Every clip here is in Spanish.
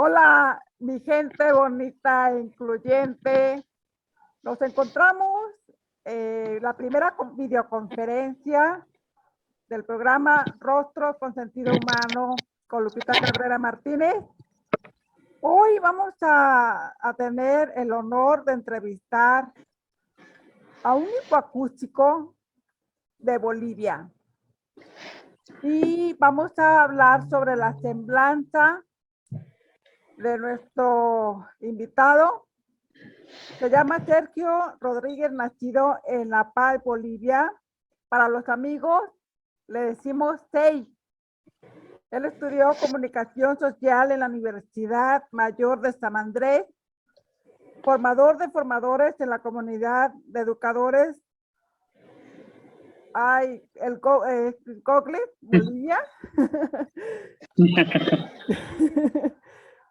Hola, mi gente bonita e incluyente. Nos encontramos la primera videoconferencia del programa Rostros con Sentido Humano con Lupita Cabrera Martínez. Hoy vamos a tener el honor de entrevistar a un hipoacústico de Bolivia. Y vamos a hablar sobre la semblanza de nuestro invitado. Se llama Sergio Rodríguez, nacido en La Paz, Bolivia. Para los amigos, le decimos Sei. Él estudió comunicación social en la Universidad Mayor de San Andrés, formador de formadores en la comunidad de educadores. El Cogle, Bolivia.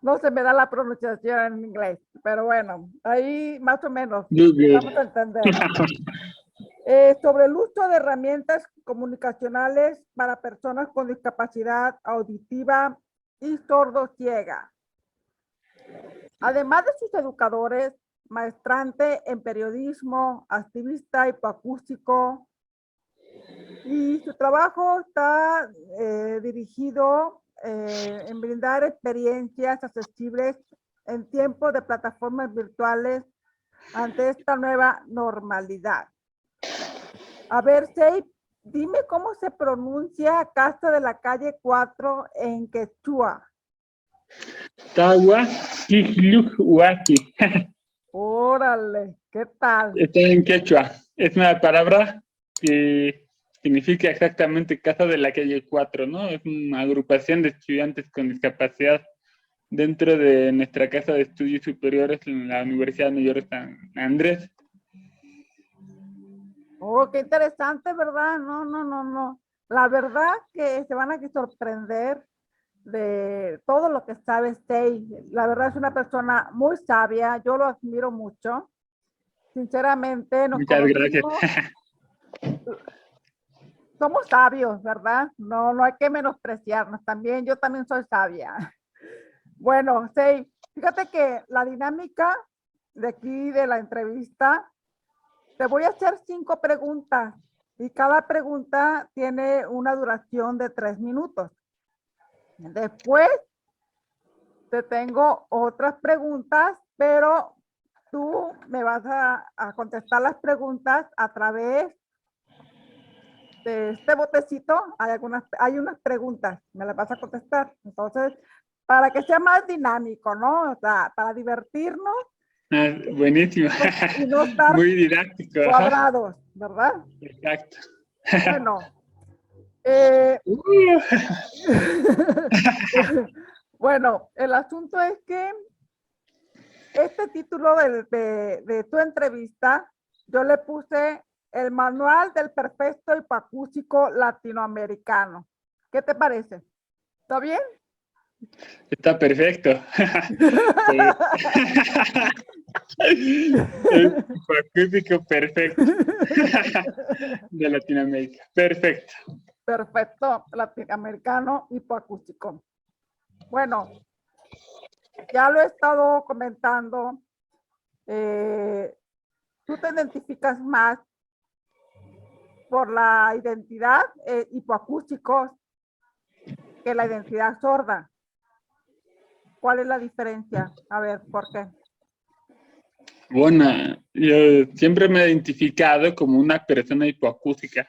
No se me da la pronunciación en inglés, pero bueno, ahí más o menos vamos a entender. Sobre el uso de herramientas comunicacionales para personas con discapacidad auditiva y sordociega. Además de sus educadores, maestrante en periodismo, activista hipoacústico, y su trabajo está dirigido en brindar experiencias accesibles en tiempos de plataformas virtuales ante esta nueva normalidad. A ver, Sei, dime cómo se pronuncia Casa de la Calle 4 en quechua. Tawa Kikluhuaki. Órale, ¿qué tal? Está en quechua. Es una palabra que significa exactamente Casa de la Calle 4, ¿no? Es una agrupación de estudiantes con discapacidad dentro de nuestra Casa de Estudios Superiores en la Universidad Mayor de San Andrés. Oh, qué interesante, ¿verdad? No. La verdad que se van a sorprender de todo lo que sabe Sei. La verdad es una persona muy sabia, yo lo admiro mucho. Sinceramente, nos Muchas gracias. Somos sabios, ¿verdad? No hay que menospreciarnos. También, yo también soy sabia. Bueno, Sei, fíjate que la dinámica de aquí de la entrevista, te voy a hacer 5 preguntas y cada pregunta tiene una duración de 3 minutos. Después te tengo otras preguntas, pero tú me vas a contestar las preguntas a través de este botecito. Hay unas preguntas, me las vas a contestar. Entonces, para que sea más dinámico, ¿no? O sea, para divertirnos. Buenísimo. Y no estar muy didáctico. Cuadrados, ¿verdad? Exacto. Bueno. Bueno, el asunto es que este título de tu entrevista, yo le puse el manual del perfecto hipoacústico latinoamericano. ¿Qué te parece? ¿Está bien? Está perfecto. El hipoacústico perfecto de Latinoamérica. Perfecto. Perfecto latinoamericano hipoacústico. Bueno, ya lo he estado comentando. Tú te identificas más por la identidad hipoacústicos que la identidad sorda. ¿Cuál es la diferencia? A ver, ¿por qué? Bueno, yo siempre me he identificado como una persona hipoacústica.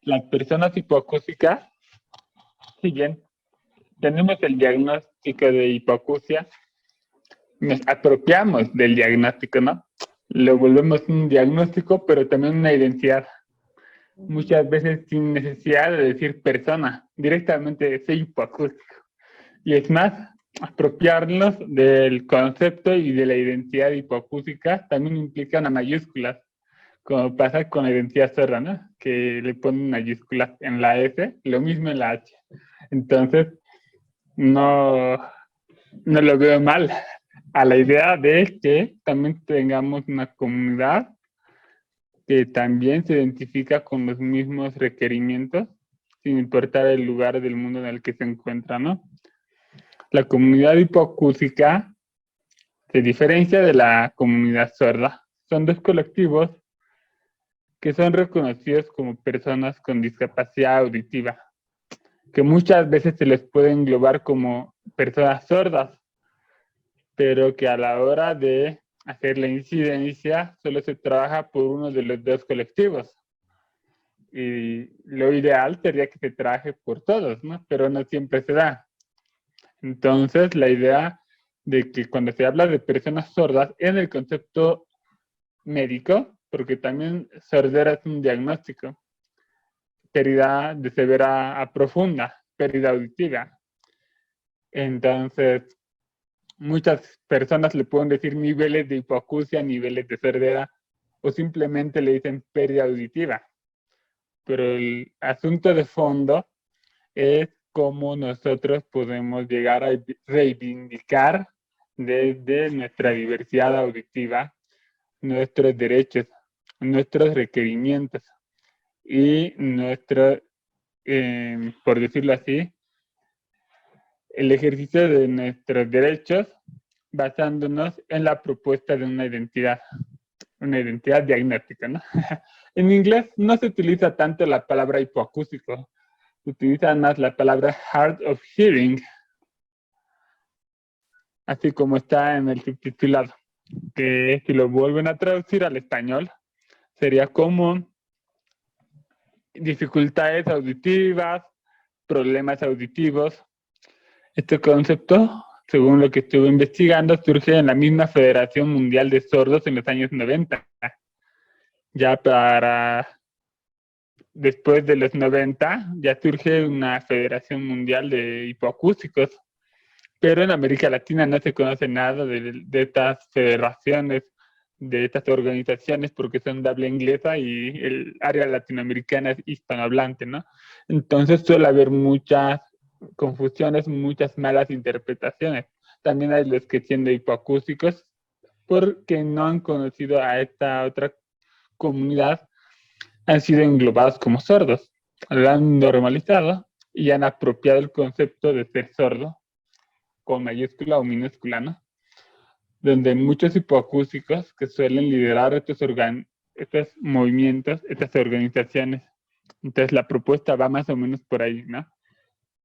Las personas hipoacústicas, si bien tenemos el diagnóstico de hipoacusia, nos apropiamos del diagnóstico, ¿no? Lo volvemos un diagnóstico, pero también una identidad. Muchas veces sin necesidad de decir persona, directamente soy hipoacústico. Y es más, apropiarnos del concepto y de la identidad hipoacústica también implica una mayúscula, como pasa con la identidad sorda, ¿no? Que le ponen mayúsculas en la S, lo mismo en la H. Entonces, no lo veo mal a la idea de que también tengamos una comunidad que también se identifica con los mismos requerimientos, sin importar el lugar del mundo en el que se encuentra, ¿no? La comunidad hipoacústica se diferencia de la comunidad sorda. Son dos colectivos que son reconocidos como personas con discapacidad auditiva, que muchas veces se les puede englobar como personas sordas, pero que a la hora de hacer la incidencia solo se trabaja por uno de los dos colectivos. Y lo ideal sería que se trabaje por todos, ¿no? Pero no siempre se da. Entonces, la idea de que cuando se habla de personas sordas en el concepto médico, porque también sordera es un diagnóstico, pérdida de severa a profunda, pérdida auditiva. Entonces, muchas personas le pueden decir niveles de hipoacusia, niveles de sordera, o simplemente le dicen pérdida auditiva. Pero el asunto de fondo es cómo nosotros podemos llegar a reivindicar desde nuestra diversidad auditiva nuestros derechos, nuestros requerimientos y nuestro, por decirlo así, el ejercicio de nuestros derechos basándonos en la propuesta de una identidad diagnóstica, ¿no? En inglés no se utiliza tanto la palabra hipoacústico, se utiliza más la palabra hard of hearing, así como está en el subtitulado, que si lo vuelven a traducir al español, sería como dificultades auditivas, problemas auditivos. Este concepto, según lo que estuve investigando, surge en la misma Federación Mundial de Sordos en los años 90. Ya para después de los 90, ya surge una Federación Mundial de Hipoacústicos, pero en América Latina no se conoce nada de estas federaciones, de estas organizaciones, porque son de habla inglesa y el área latinoamericana es hispanohablante, ¿no? Entonces suele haber muchas confusiones, muchas malas interpretaciones. También hay los que siendo hipoacústicos porque no han conocido a esta otra comunidad, han sido englobados como sordos, lo han normalizado y han apropiado el concepto de ser sordo con mayúscula o minúscula, ¿no? Donde muchos hipoacústicos que suelen liderar estos movimientos, estas organizaciones. Entonces la propuesta va más o menos por ahí, ¿no?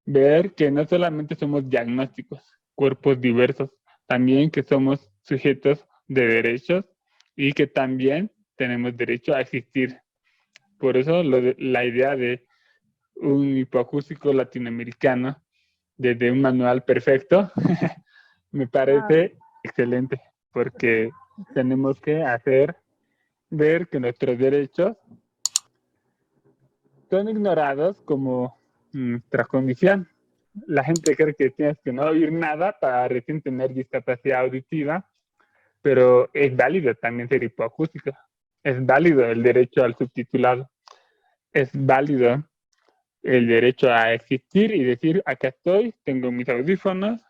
Ver que no solamente somos diagnósticos, cuerpos diversos, también que somos sujetos de derechos y que también tenemos derecho a existir. Por eso la idea de un hipoacústico latinoamericano desde un manual perfecto me parece excelente, porque tenemos que hacer ver que nuestros derechos son ignorados como nuestra condición. La gente cree que tienes que no oír nada para recién tener discapacidad auditiva, pero es válido también ser hipoacústico. Es válido el derecho al subtitulado. Es válido el derecho a existir y decir, acá estoy, tengo mis audífonos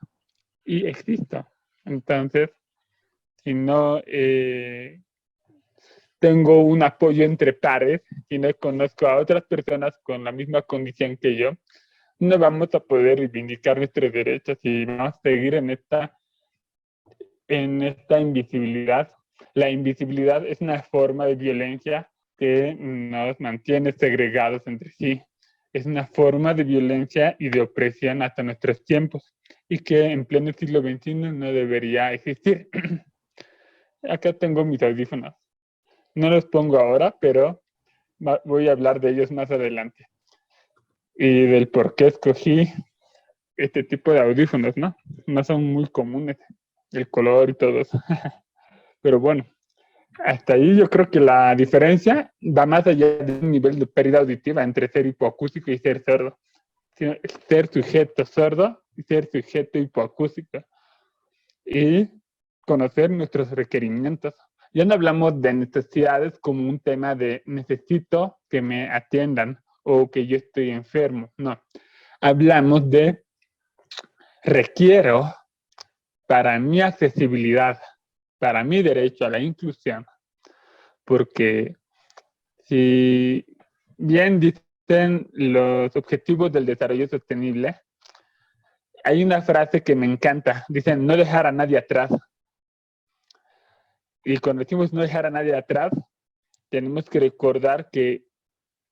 y existo. Entonces, si no tengo un apoyo entre pares, si no conozco a otras personas con la misma condición que yo, no vamos a poder reivindicar nuestros derechos y vamos a seguir en esta invisibilidad. La invisibilidad es una forma de violencia que nos mantiene segregados entre sí. Es una forma de violencia y de opresión hasta nuestros tiempos y que en pleno siglo XXI no debería existir. Acá tengo mis audífonos. No los pongo ahora, pero voy a hablar de ellos más adelante. Y del por qué escogí este tipo de audífonos, ¿no? No son muy comunes, el color y todo eso. Pero bueno, hasta ahí yo creo que la diferencia va más allá de un nivel de pérdida auditiva entre ser hipoacústico y ser sordo. Ser sujeto sordo y ser sujeto hipoacústico. Y conocer nuestros requerimientos. Ya no hablamos de necesidades como un tema de necesito que me atiendan o que yo estoy enfermo. No. Hablamos de requiero para mi accesibilidad, para mi derecho a la inclusión. Porque si bien dicen los objetivos del desarrollo sostenible, hay una frase que me encanta. Dicen, no dejar a nadie atrás. Y cuando decimos no dejar a nadie atrás, tenemos que recordar que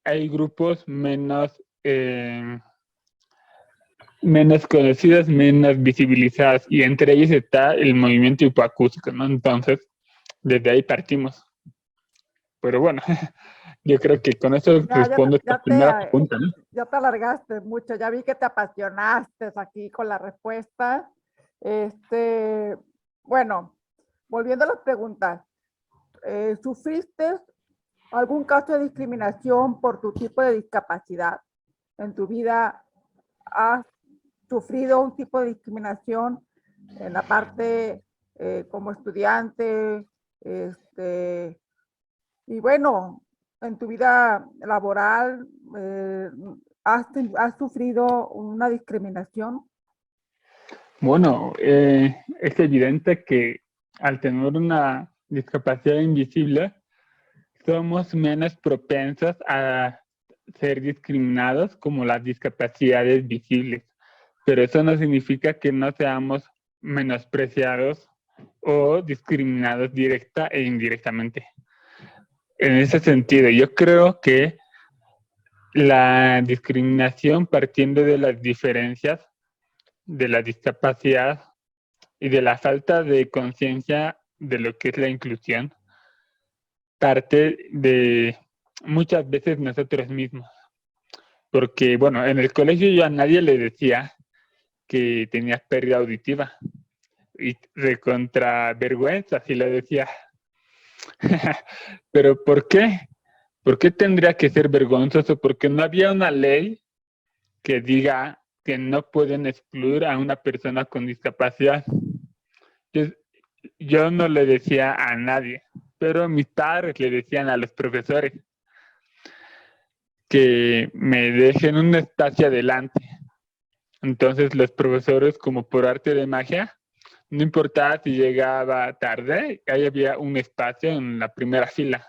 hay grupos menos conocidos, menos visibilizados, y entre ellos está el movimiento hipoacústico, ¿no? Entonces, desde ahí partimos. Pero bueno, yo creo que con eso Ya, respondo esta primera pregunta, ¿no? ya te alargaste mucho, ya vi que te apasionaste aquí con la respuesta. Bueno, volviendo a las preguntas, ¿sufriste algún caso de discriminación por tu tipo de discapacidad en tu vida? ¿Has sufrido un tipo de discriminación en la parte como estudiante? Y bueno, en tu vida laboral, ¿has sufrido una discriminación? Bueno, es evidente que al tener una discapacidad invisible, somos menos propensos a ser discriminados como las discapacidades visibles. Pero eso no significa que no seamos menospreciados o discriminados directa e indirectamente. En ese sentido, yo creo que la discriminación partiendo de las diferencias, de la discapacidad y de la falta de conciencia de lo que es la inclusión, parte de muchas veces nosotros mismos. Porque, bueno, en el colegio yo a nadie le decía que tenía pérdida auditiva. Y de contravergüenza, si le decía. ¿Pero por qué? ¿Por qué tendría que ser vergonzoso? Porque no había una ley que diga que no pueden excluir a una persona con discapacidad. Yo, yo no le decía a nadie, pero mis padres le decían a los profesores que me dejen un espacio adelante. Entonces los profesores, como por arte de magia, no importaba si llegaba tarde, ahí había un espacio en la primera fila.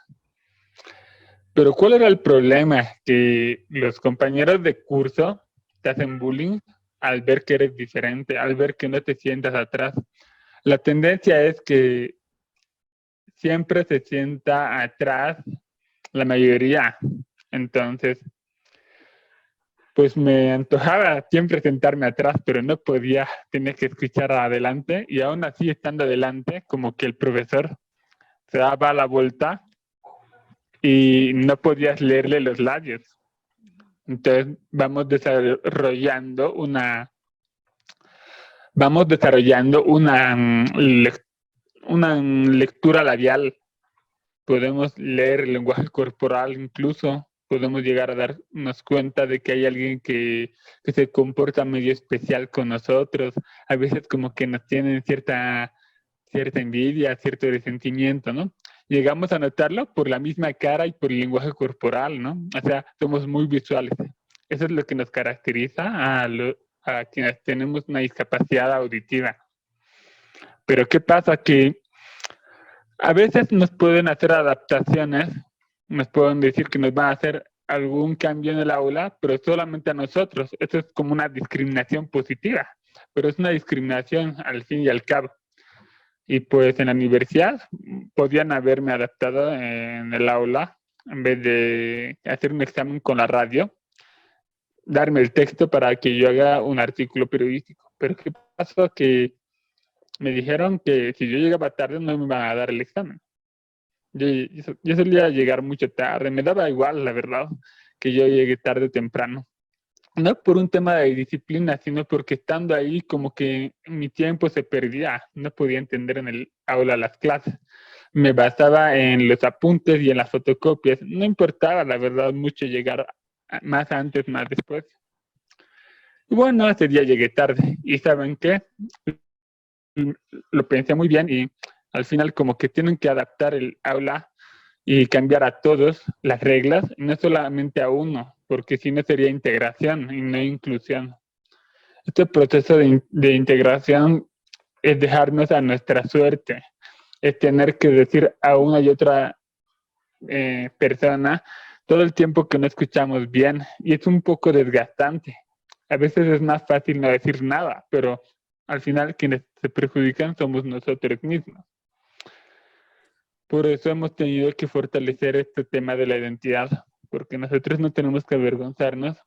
Pero ¿cuál era el problema? Que los compañeros de curso te hacen bullying al ver que eres diferente, al ver que no te sientas atrás. La tendencia es que siempre se sienta atrás la mayoría. Entonces, pues me antojaba siempre sentarme atrás, pero no podía, tenía que escuchar adelante, y aún así estando adelante, como que el profesor se daba la vuelta y no podías leerle los labios. Entonces una lectura labial. Podemos leer el lenguaje corporal, incluso podemos llegar a darnos cuenta de que hay alguien que se comporta medio especial con nosotros. A veces como que nos tienen cierta envidia, cierto resentimiento, ¿no? Llegamos a notarlo por la misma cara y por el lenguaje corporal, ¿no? O sea, somos muy visuales. Eso es lo que nos caracteriza a quienes tenemos una discapacidad auditiva. Pero ¿qué pasa? Que a veces nos pueden hacer adaptaciones, nos pueden decir que nos van a hacer algún cambio en el aula, pero solamente a nosotros. Eso es como una discriminación positiva, pero es una discriminación al fin y al cabo. Y pues en la universidad podían haberme adaptado en el aula, en vez de hacer un examen con la radio, darme el texto para que yo haga un artículo periodístico. Pero ¿qué pasó? Que me dijeron que si yo llegaba tarde no me iban a dar el examen. Yo solía llegar mucho tarde, me daba igual, la verdad, que yo llegue tarde o temprano. No por un tema de disciplina, sino porque estando ahí como que mi tiempo se perdía, no podía entender en el aula las clases. Me basaba en los apuntes y en las fotocopias. No importaba, la verdad, mucho llegar más antes, más después. Y bueno, ese día llegué tarde. ¿Y saben qué? Lo pensé muy bien y al final como que tienen que adaptar el aula y cambiar a todos las reglas, no solamente a uno, porque si no sería integración y no inclusión. Este proceso de integración es dejarnos a nuestra suerte, es tener que decir a una y otra persona todo el tiempo que no escuchamos bien, y es un poco desgastante. A veces es más fácil no decir nada, pero al final quienes se perjudican somos nosotros mismos. Por eso hemos tenido que fortalecer este tema de la identidad, porque nosotros no tenemos que avergonzarnos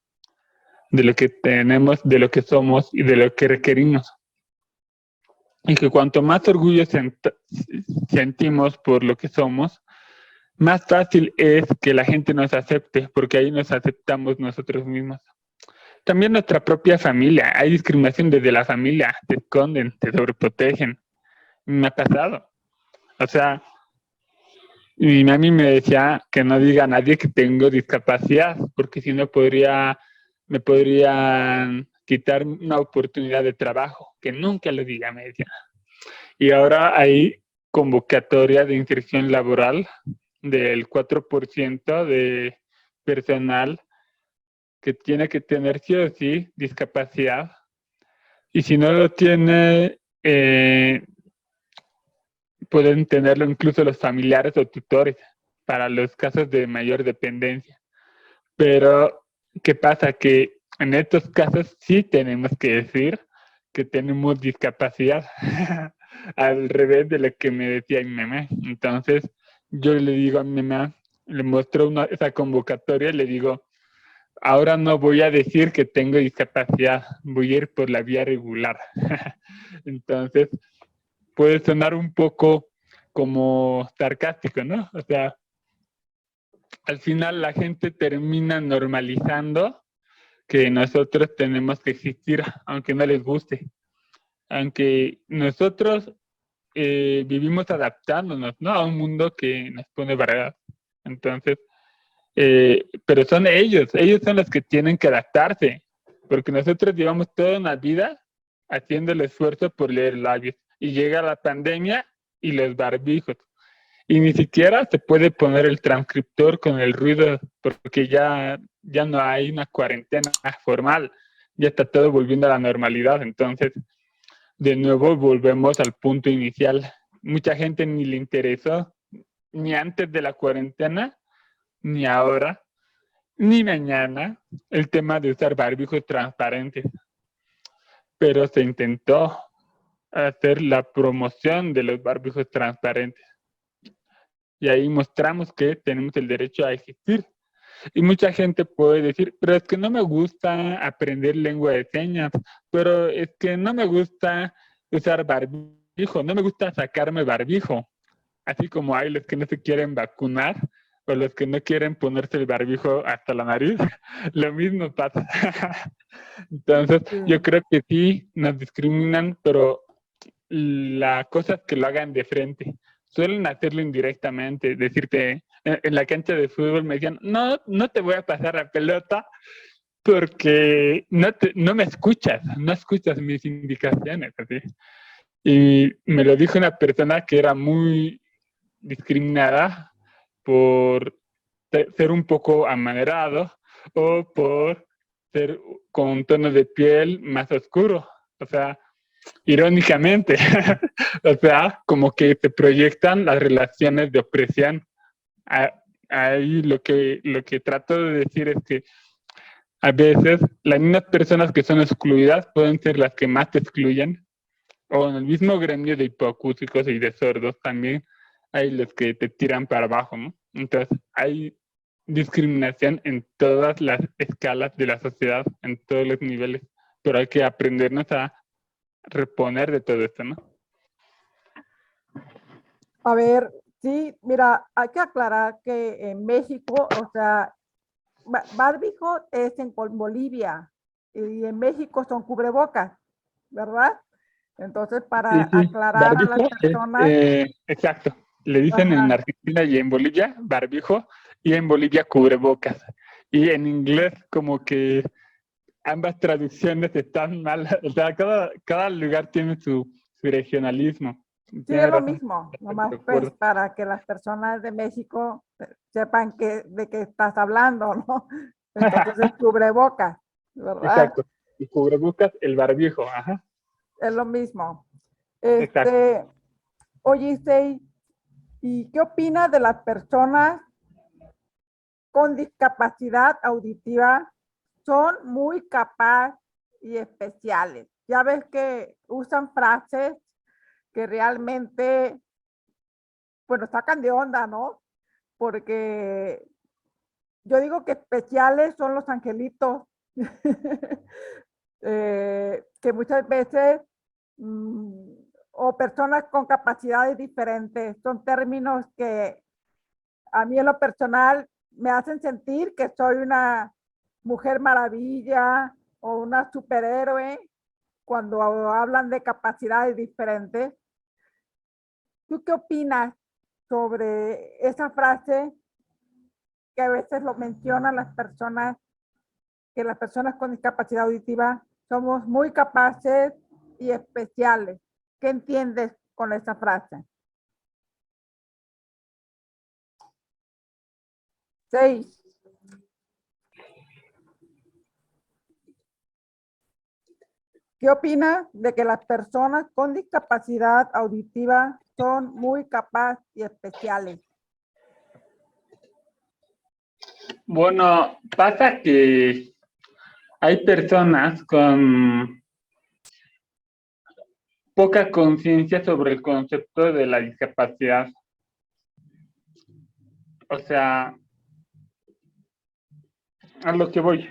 de lo que tenemos, de lo que somos y de lo que requerimos. Y que cuanto más orgullo sentimos por lo que somos, más fácil es que la gente nos acepte, porque ahí nos aceptamos nosotros mismos. También nuestra propia familia. Hay discriminación desde la familia. Te esconden, te sobreprotegen. Me ha pasado. O sea, mi mami me decía que no diga a nadie que tengo discapacidad, porque si no me podrían quitar una oportunidad de trabajo. Que nunca lo diga, me decía. Y ahora hay convocatoria de inserción laboral del 4% de personal que tiene que tener sí o sí discapacidad. Y si no lo tiene, pueden tenerlo incluso los familiares o tutores para los casos de mayor dependencia. Pero, ¿qué pasa? Que en estos casos sí tenemos que decir que tenemos discapacidad, al revés de lo que me decía mi mamá. Entonces, yo le digo a mi mamá, le muestro esa convocatoria y le digo, ahora no voy a decir que tengo discapacidad, voy a ir por la vía regular. Entonces, puede sonar un poco como sarcástico, ¿no? O sea, al final la gente termina normalizando que nosotros tenemos que existir, aunque no les guste. Aunque nosotros vivimos adaptándonos, ¿no? A un mundo que nos pone barreras. Entonces, pero son ellos son los que tienen que adaptarse, porque nosotros llevamos toda una vida haciendo el esfuerzo por leer labios y llega la pandemia y los barbijos y ni siquiera se puede poner el transcriptor con el ruido porque ya no hay una cuarentena formal, ya está todo volviendo a la normalidad, entonces de nuevo volvemos al punto inicial. Mucha gente ni le interesó ni antes de la cuarentena ni ahora ni mañana el tema de usar barbijos transparentes, pero se intentó hacer la promoción de los barbijos transparentes y ahí mostramos que tenemos el derecho a existir. Y mucha gente puede decir, pero es que no me gusta aprender lengua de señas, pero es que no me gusta usar barbijo, no me gusta sacarme barbijo. Así como hay los que no se quieren vacunar o los que no quieren ponerse el barbijo hasta la nariz, lo mismo pasa. Entonces, yo creo que sí nos discriminan, pero la cosa es que lo hagan de frente. Suelen hacerlo indirectamente, decirte, en la cancha de fútbol me decían, no, no te voy a pasar la pelota porque no me escuchas, no escuchas mis indicaciones. Así. Y me lo dijo una persona que era muy discriminada por ser un poco amanerado o por ser con un tono de piel más oscuro. O sea, irónicamente, o sea, como que se proyectan las relaciones de opresión. Ahí lo que trato de decir es que a veces las mismas personas que son excluidas pueden ser las que más te excluyen, o en el mismo gremio de hipoacúsicos y de sordos también hay los que te tiran para abajo, ¿no? Entonces hay discriminación en todas las escalas de la sociedad, en todos los niveles, pero hay que aprendernos a reponer de todo esto, ¿no? A ver, sí, mira, hay que aclarar que en México, o sea, barbijo es en Bolivia y en México son cubrebocas, ¿verdad? Entonces, Sí, para sí, aclarar a las barbijo es, personas, exacto. Le dicen en ajá, Argentina y en Bolivia barbijo y en Bolivia cubrebocas. Y en inglés como que ambas traducciones están mal. O sea, cada lugar tiene su regionalismo. sí es Tiene lo razón. mismo, De nomás pues acuerdo. para que las personas de México sepan de qué estás hablando, ¿no? Entonces es cubrebocas, ¿verdad? Exacto. Y cubrebocas, el barbijo. Ajá. Es lo mismo. Exacto. Este, oye, Issei, ¿y qué opinas de las personas con discapacidad auditiva? Son muy capaces y especiales. Ya ves que usan frases que realmente, pues nos sacan de onda, ¿no? Porque yo digo que especiales son los angelitos, que muchas veces, o personas con capacidades diferentes, son términos que a mí en lo personal me hacen sentir que soy una mujer maravilla o una superhéroe cuando hablan de capacidades diferentes. ¿Tú qué opinas sobre esa frase que a veces lo mencionan las personas, que las personas con discapacidad auditiva somos muy capaces y especiales? ¿Qué entiendes con esa frase? Sí. ¿Qué opinas de que las personas con discapacidad auditiva son muy capaces y especiales? Bueno, pasa que hay personas con poca conciencia sobre el concepto de la discapacidad. O sea, a lo que voy.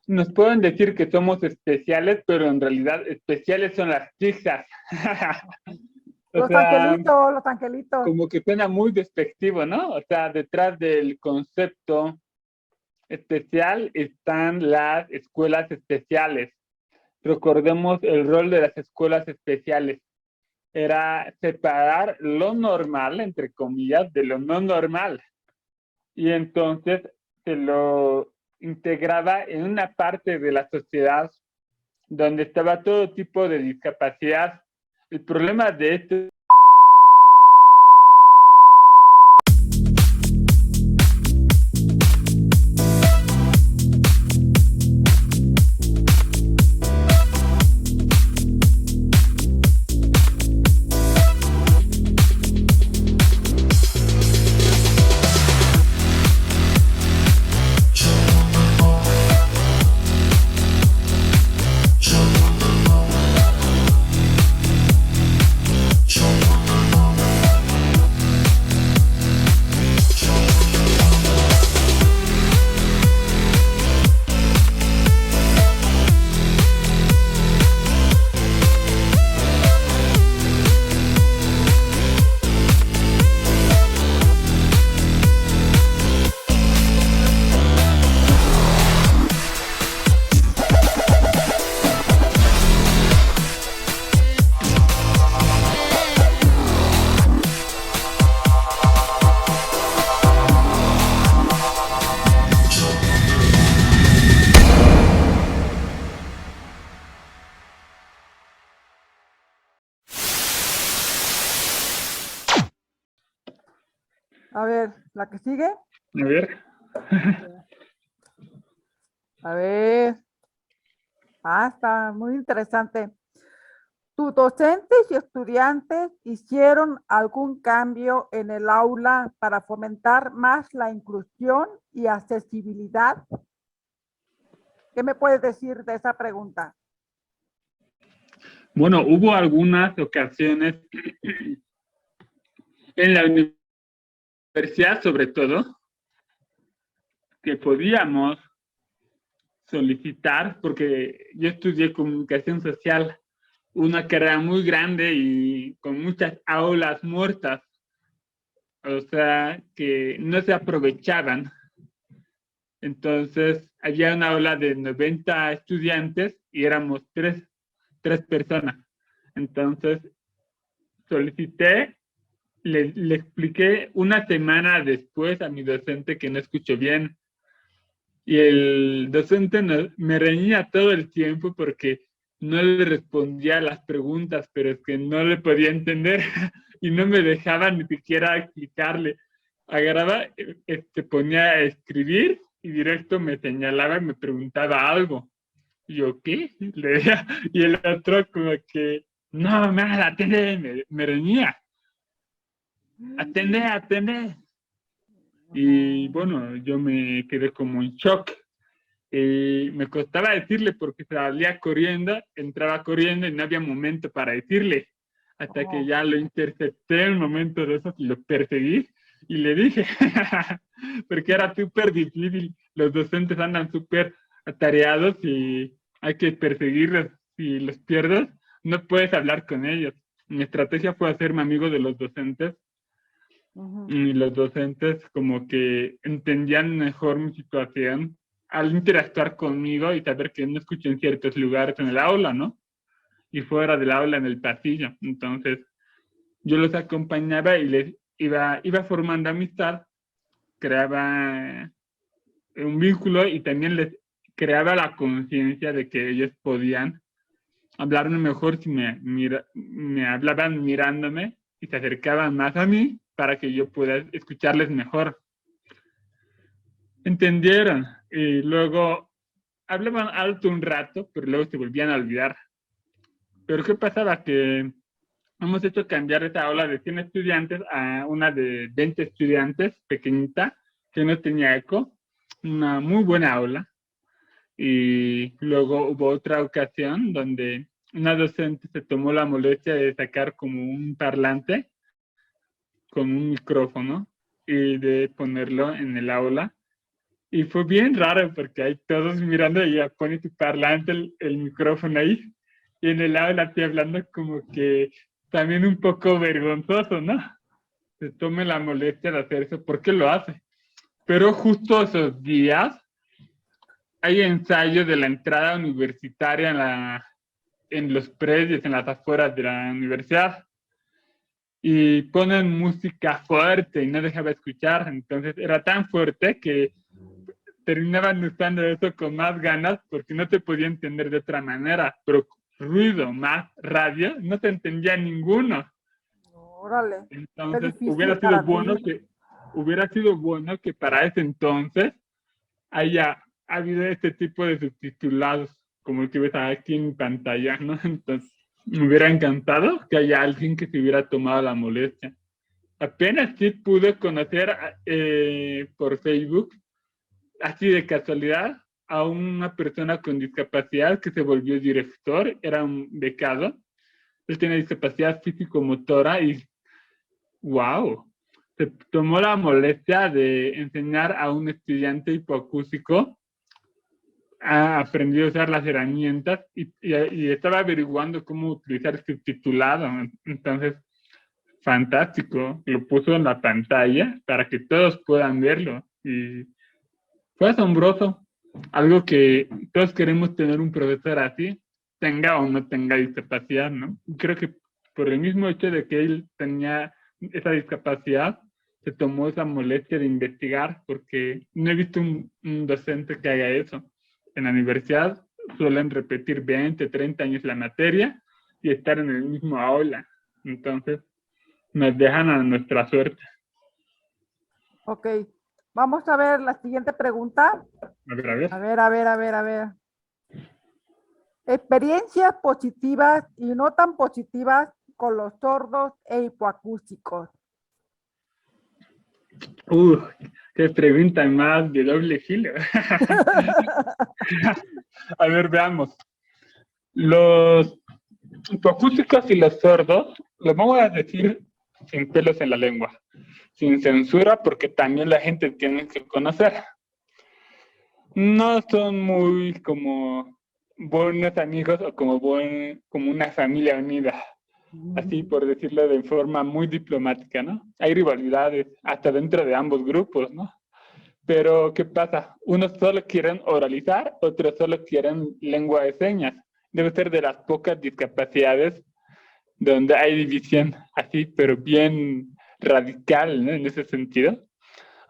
Nos pueden decir que somos especiales, pero en realidad especiales son las chicas. O sea, Los angelitos. como que suena muy despectivo, ¿no? O sea, detrás del concepto especial están las escuelas especiales. Recordemos el rol de las escuelas especiales. Era separar lo normal, entre comillas, de lo no normal. Y entonces se lo integraba en una parte de la sociedad donde estaba todo tipo de discapacidad. El problema de esto A ver, la que sigue. A ver. A ver. Ah, está muy interesante. ¿Tus docentes y estudiantes hicieron algún cambio en el aula para fomentar más la inclusión y accesibilidad? ¿Qué me puedes decir de esa pregunta? Bueno, hubo algunas ocasiones en la universidad, sobre todo, que podíamos solicitar, porque yo estudié comunicación social, una carrera muy grande y con muchas aulas muertas, o sea, que no se aprovechaban. Entonces, había una aula de 90 estudiantes y éramos tres personas. Entonces, solicité, le expliqué una semana después a mi docente que no escuchó bien. Y el docente me reñía todo el tiempo porque no le respondía a las preguntas, pero es que no le podía entender y no me dejaba ni siquiera explicarle. Agarraba, ponía a escribir y directo me señalaba y me preguntaba algo. Y yo, ¿qué? Le decía, y el otro como que, no, nada, atende, me reñía. Atende. Y bueno, yo me quedé como en shock. y me costaba decirle porque salía corriendo, entraba corriendo y no había momento para decirle. Hasta que ya lo intercepté en un momento de esos y lo perseguí y le dije, porque era súper difícil, los docentes andan súper atareados y hay que perseguirlos. Si los pierdes, no puedes hablar con ellos. Mi estrategia fue hacerme amigo de los docentes y los docentes como que entendían mejor mi situación al interactuar conmigo y saber que no escucho en ciertos lugares en el aula, ¿no? Y fuera del aula en el pasillo. Entonces, yo los acompañaba y les iba formando amistad, creaba un vínculo y también les creaba la conciencia de que ellos podían hablarme mejor si me hablaban mirándome y se acercaban más a mí para que yo pueda escucharles mejor. Entendieron y luego hablaban alto un rato, pero luego se volvían a olvidar. Pero ¿qué pasaba? Que hemos hecho cambiar esa aula de 100 estudiantes a una de 20 estudiantes, pequeñita, que no tenía eco, una muy buena aula. Y luego hubo otra ocasión donde una docente se tomó la molestia de sacar como un parlante con un micrófono y de ponerlo en el aula. Y fue bien raro porque hay todos mirando y ella pone su parlante, el micrófono ahí, y en el aula estoy hablando como que también un poco vergonzoso, ¿no? Se tome la molestia de hacer eso, ¿por qué lo hace? Pero justo esos días hay ensayo de la entrada universitaria en los predios, en las afueras de la universidad. Y ponen música fuerte y no dejaba escuchar. Entonces era tan fuerte que terminaban usando eso con más ganas porque no te podía entender de otra manera. Pero ruido más radio, no te entendía ninguno. Órale. Entonces hubiera sido bueno que para ese entonces haya habido este tipo de subtitulados como el que ves aquí en pantalla, ¿no? Entonces, me hubiera encantado que haya alguien que se hubiera tomado la molestia. Apenas sí pude conocer por Facebook, así de casualidad, a una persona con discapacidad que se volvió director, era un becado. Él tiene discapacidad físico-motora y wow, se tomó la molestia de enseñar a un estudiante hipoacústico, ha aprendido a usar las herramientas y estaba averiguando cómo utilizar el subtitulado. Entonces, fantástico, lo puso en la pantalla para que todos puedan verlo y fue asombroso. Algo que todos queremos tener un profesor así, tenga o no tenga discapacidad, ¿no? Creo que por el mismo hecho de que él tenía esa discapacidad, se tomó esa molestia de investigar, porque no he visto un docente que haga eso. En la universidad suelen repetir 20, 30 años la materia y estar en el mismo aula. Entonces, nos dejan a nuestra suerte. Ok, vamos a ver la siguiente pregunta. A ver, a ver. A ver. Experiencias positivas y no tan positivas con los sordos e hipoacústicos. Qué pregunta más de doble filo. A ver, veamos. Los hipoacústicos y los sordos, los vamos a decir sin pelos en la lengua, sin censura, porque también la gente tiene que conocer. No son muy como buenos amigos o como una familia unida, así por decirlo de forma muy diplomática, ¿no? Hay rivalidades hasta dentro de ambos grupos, ¿no? Pero, ¿qué pasa? Unos solo quieren oralizar, otros solo quieren lengua de señas. Debe ser de las pocas discapacidades donde hay división así, pero bien radical, ¿no? En ese sentido.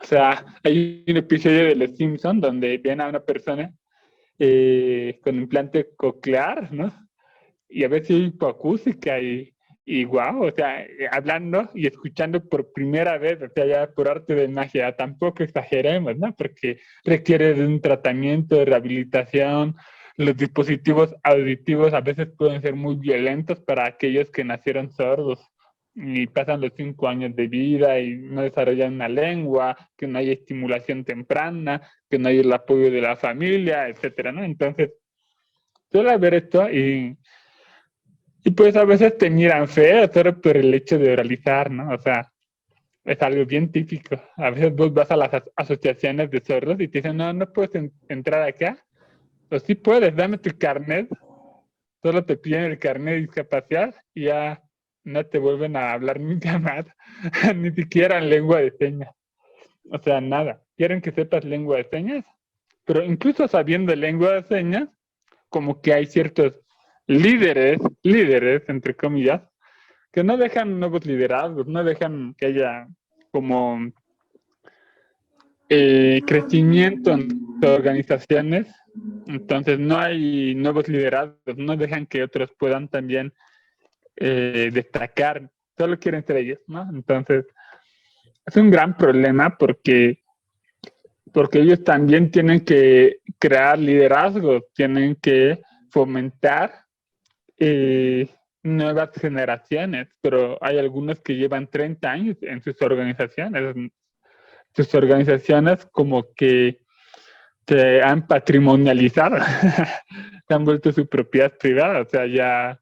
O sea, hay un episodio de Los Simpsons donde ven a una persona con implante coclear, ¿no? Y a veces hipoacústica y wow, o sea, hablando y escuchando por primera vez, o sea, ya por arte de magia, tampoco exageremos, ¿no? Porque requiere de un tratamiento de rehabilitación. Los dispositivos auditivos a veces pueden ser muy violentos para aquellos que nacieron sordos. y pasan los 5 años de vida y no desarrollan una lengua, que no hay estimulación temprana, que no hay el apoyo de la familia, etcétera, ¿no? Entonces, suele haber esto y pues a veces te miran feo solo por el hecho de oralizar, ¿no? O sea, es algo bien típico. A veces vos vas a las asociaciones de sordos y te dicen, no, no puedes entrar acá. O sí puedes, dame tu carnet. Solo te piden el carnet de discapacidad y ya no te vuelven a hablar nunca más. Ni siquiera en lengua de señas. O sea, nada. Quieren que sepas lengua de señas. Pero incluso sabiendo lengua de señas, como que hay ciertos líderes, entre comillas, que no dejan nuevos liderazgos, no dejan que haya como crecimiento en organizaciones. Entonces no hay nuevos liderazgos, no dejan que otros puedan también destacar, solo quieren ser ellos, ¿no? Entonces es un gran problema porque ellos también tienen que crear liderazgo, tienen que fomentar nuevas generaciones, pero hay algunos que llevan 30 años en sus organizaciones como que se han patrimonializado, se han vuelto su propiedad privada, o sea, ya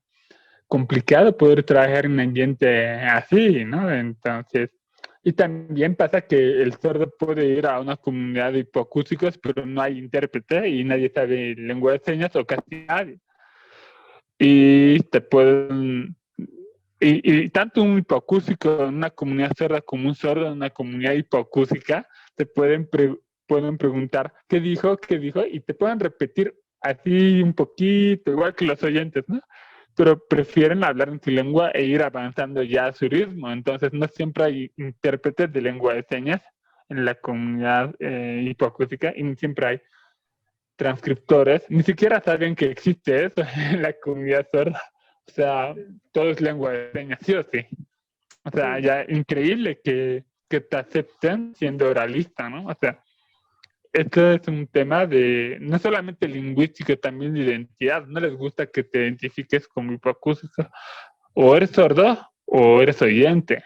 complicado poder trabajar en un ambiente así, ¿no? Entonces, y también pasa que el sordo puede ir a una comunidad de hipoacústicos, pero no hay intérprete y nadie sabe lengua de señas o casi nadie. Y te pueden y tanto un hipoacústico en una comunidad sorda como un sordo en una comunidad hipoacústica te pueden preguntar qué dijo, y te pueden repetir así un poquito, igual que los oyentes, ¿no? Pero prefieren hablar en su lengua e ir avanzando ya a su ritmo. Entonces no siempre hay intérpretes de lengua de señas en la comunidad hipoacústica y no siempre hay transcriptores, ni siquiera saben que existe eso en la comunidad sorda. O sea, todo es lengua de señas, sí o sí. O sea, ya increíble que te acepten siendo oralista, ¿no? O sea, esto es un tema de no solamente lingüístico, también de identidad. No les gusta que te identifiques como hipoacústico. O eres sordo o eres oyente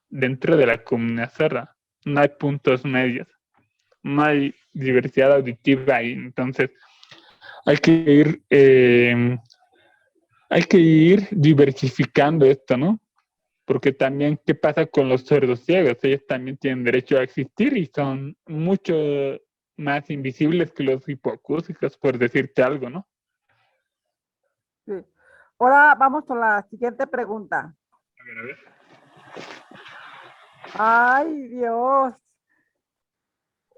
dentro de la comunidad sorda. No hay puntos medios. No hay diversidad auditiva ahí. Entonces, hay que ir diversificando esto, ¿no? Porque también, ¿qué pasa con los sordos ciegos? Ellos también tienen derecho a existir y son mucho más invisibles que los hipoacústicos, por decirte algo, ¿no? Sí. Ahora vamos con la siguiente pregunta. A ver, a ver. Ay, Dios.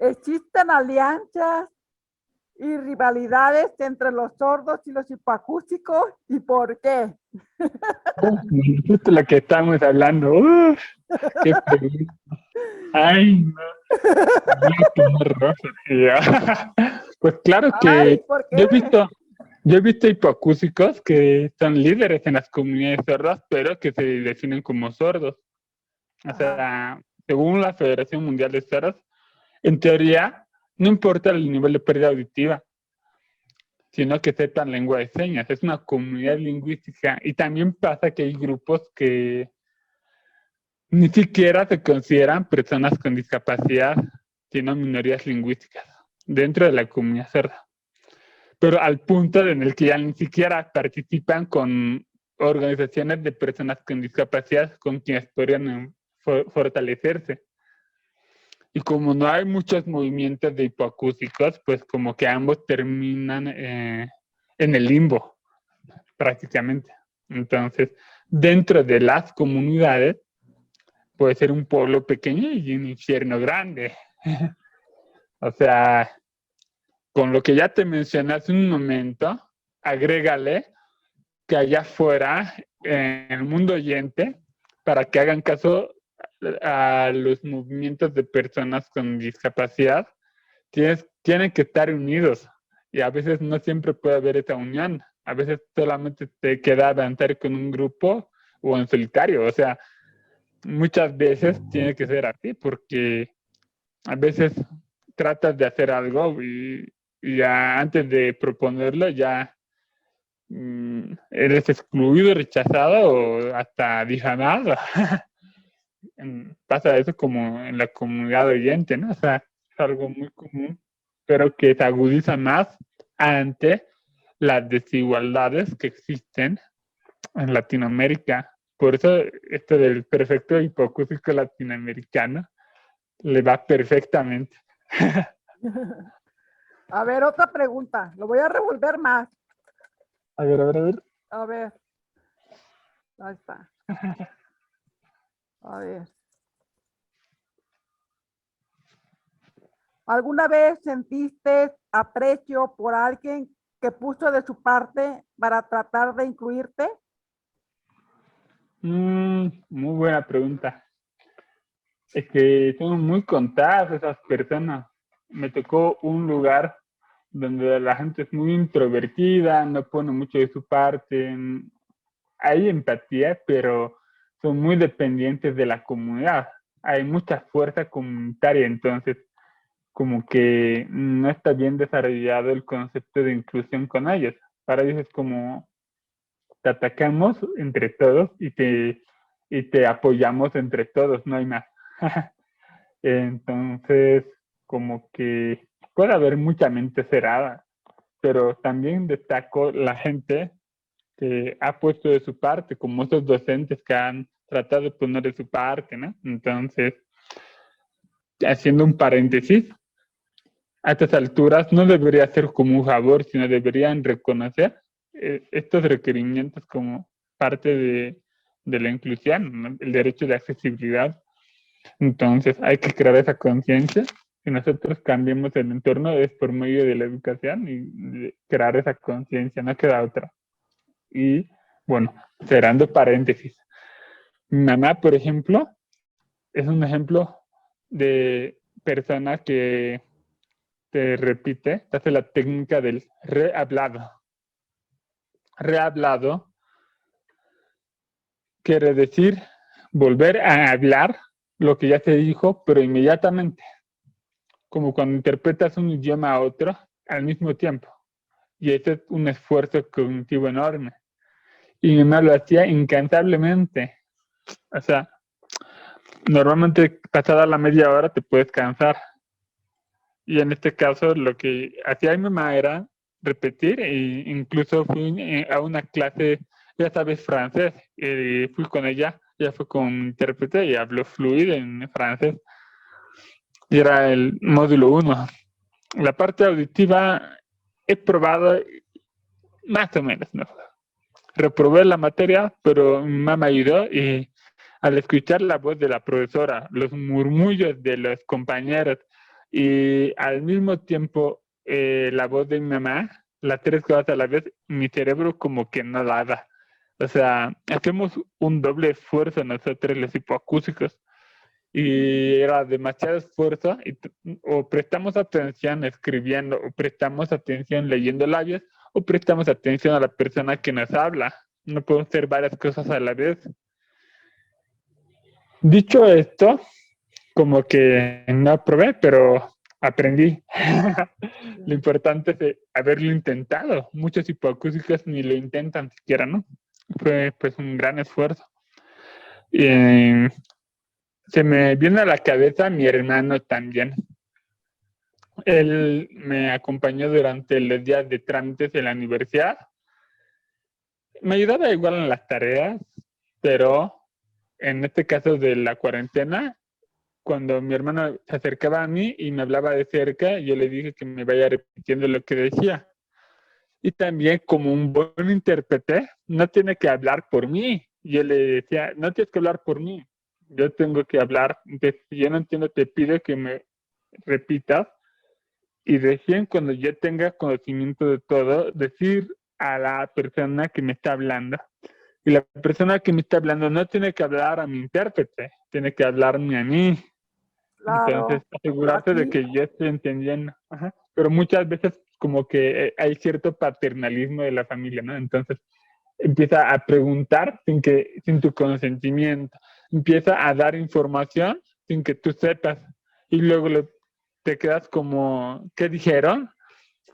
¿Existen alianzas y rivalidades entre los sordos y los hipoacústicos? ¿Y por qué? Justo lo que estamos hablando. Uf, qué pregunta. Ay, no. Voy a poner rojo. Pues claro Ay, que ¿por yo he qué? visto, yo he visto hipoacústicos que son líderes en las comunidades sordas, pero que se definen como sordos. O Ajá. sea, según la Federación Mundial de Sordos, en teoría, no importa el nivel de pérdida auditiva, sino que sepan lengua de señas. Es una comunidad lingüística. Y también pasa que hay grupos que ni siquiera se consideran personas con discapacidad, sino minorías lingüísticas dentro de la comunidad sorda. Pero al punto en el que ya ni siquiera participan con organizaciones de personas con discapacidad con quienes podrían fortalecerse. Y como no hay muchos movimientos de hipoacústicos, pues como que ambos terminan en el limbo, prácticamente. Entonces, dentro de las comunidades, puede ser un pueblo pequeño y un infierno grande. O sea, con lo que ya te mencioné hace un momento, agrégale que allá afuera, en el mundo oyente, para que hagan caso a los movimientos de personas con discapacidad, tienen que estar unidos. Y a veces no siempre puede haber esa unión. A veces solamente te queda avanzar con un grupo o en solitario. O sea, muchas veces tiene que ser así porque a veces tratas de hacer algo y ya antes de proponerlo ya eres excluido, rechazado o hasta difamado. Pasa eso como en la comunidad oyente, ¿no? O sea, es algo muy común, pero que se agudiza más ante las desigualdades que existen en Latinoamérica. Por eso esto del perfecto hipocústico latinoamericano le va perfectamente. A ver, otra pregunta. Lo voy a revolver más. A ver, a ver, a ver. A ver. Ahí está. A ver. ¿Alguna vez sentiste aprecio por alguien que puso de su parte para tratar de incluirte? Muy buena pregunta. Es que son muy contadas esas personas. Me tocó un lugar donde la gente es muy introvertida, no pone mucho de su parte. Hay empatía, pero son muy dependientes de la comunidad. Hay mucha fuerza comunitaria, entonces como que no está bien desarrollado el concepto de inclusión con ellos. Para ellos es como te atacamos entre todos y te apoyamos entre todos, no hay más. Entonces, como que puede haber mucha mente cerrada, pero también destaco la gente que ha puesto de su parte, como esos docentes que han tratado de poner de su parte, ¿no? Entonces, haciendo un paréntesis, a estas alturas no debería ser como un favor, sino deberían reconocer estos requerimientos como parte de la inclusión, ¿no? El derecho de accesibilidad. Entonces hay que crear esa conciencia. Si nosotros cambiemos el entorno es por medio de la educación y de crear esa conciencia, no queda otra. Y bueno, cerrando paréntesis. Mi mamá, por ejemplo, es un ejemplo de persona que te repite, te hace la técnica del rehablado. Rehablado quiere decir volver a hablar lo que ya se dijo, pero inmediatamente, como cuando interpretas un idioma a otro al mismo tiempo. Y ese es un esfuerzo cognitivo enorme. Y mi mamá lo hacía incansablemente. O sea, normalmente pasada la media hora te puedes cansar. Y en este caso lo que hacía mi mamá era repetir e incluso fui a una clase, ya sabes, francés, y fui con ella, ella fue con intérprete y habló fluido en francés. Y era el módulo 1. La parte auditiva he probado más o menos, ¿no? Reprobé la materia, pero mi mamá me ayudó y al escuchar la voz de la profesora, los murmullos de los compañeros y al mismo tiempo la voz de mi mamá, las tres cosas a la vez, mi cerebro como que no daba. O sea, hacemos un doble esfuerzo nosotros los hipoacúsicos y era demasiado esfuerzo y o prestamos atención escribiendo o prestamos atención leyendo labios o prestamos atención a la persona que nos habla. No podemos hacer varias cosas a la vez. Dicho esto, como que no aprobé, pero aprendí. Lo importante es haberlo intentado. Muchos hipoacúsicos ni lo intentan siquiera, ¿no? Fue pues un gran esfuerzo. Y se me viene a la cabeza mi hermano también. Él me acompañó durante los días de trámites en la universidad. Me ayudaba igual en las tareas, pero en este caso de la cuarentena, cuando mi hermano se acercaba a mí y me hablaba de cerca, yo le dije que me vaya repitiendo lo que decía. Y también como un buen intérprete, no tiene que hablar por mí. Yo le decía, no tienes que hablar por mí, yo tengo que hablar. Entonces, si yo no entiendo, te pido que me repitas. Y recién cuando yo tenga conocimiento de todo, decir a la persona que me está hablando. Y la persona que me está hablando no tiene que hablar a mi intérprete, tiene que hablarme a mí. Entonces, Claro. asegurarse de Aquí, que yo estoy entendiendo. Ajá. Pero muchas veces como que hay cierto paternalismo de la familia, ¿no? Entonces, empieza a preguntar sin tu consentimiento. Empieza a dar información sin que tú sepas. Y luego te quedas como, ¿qué dijeron?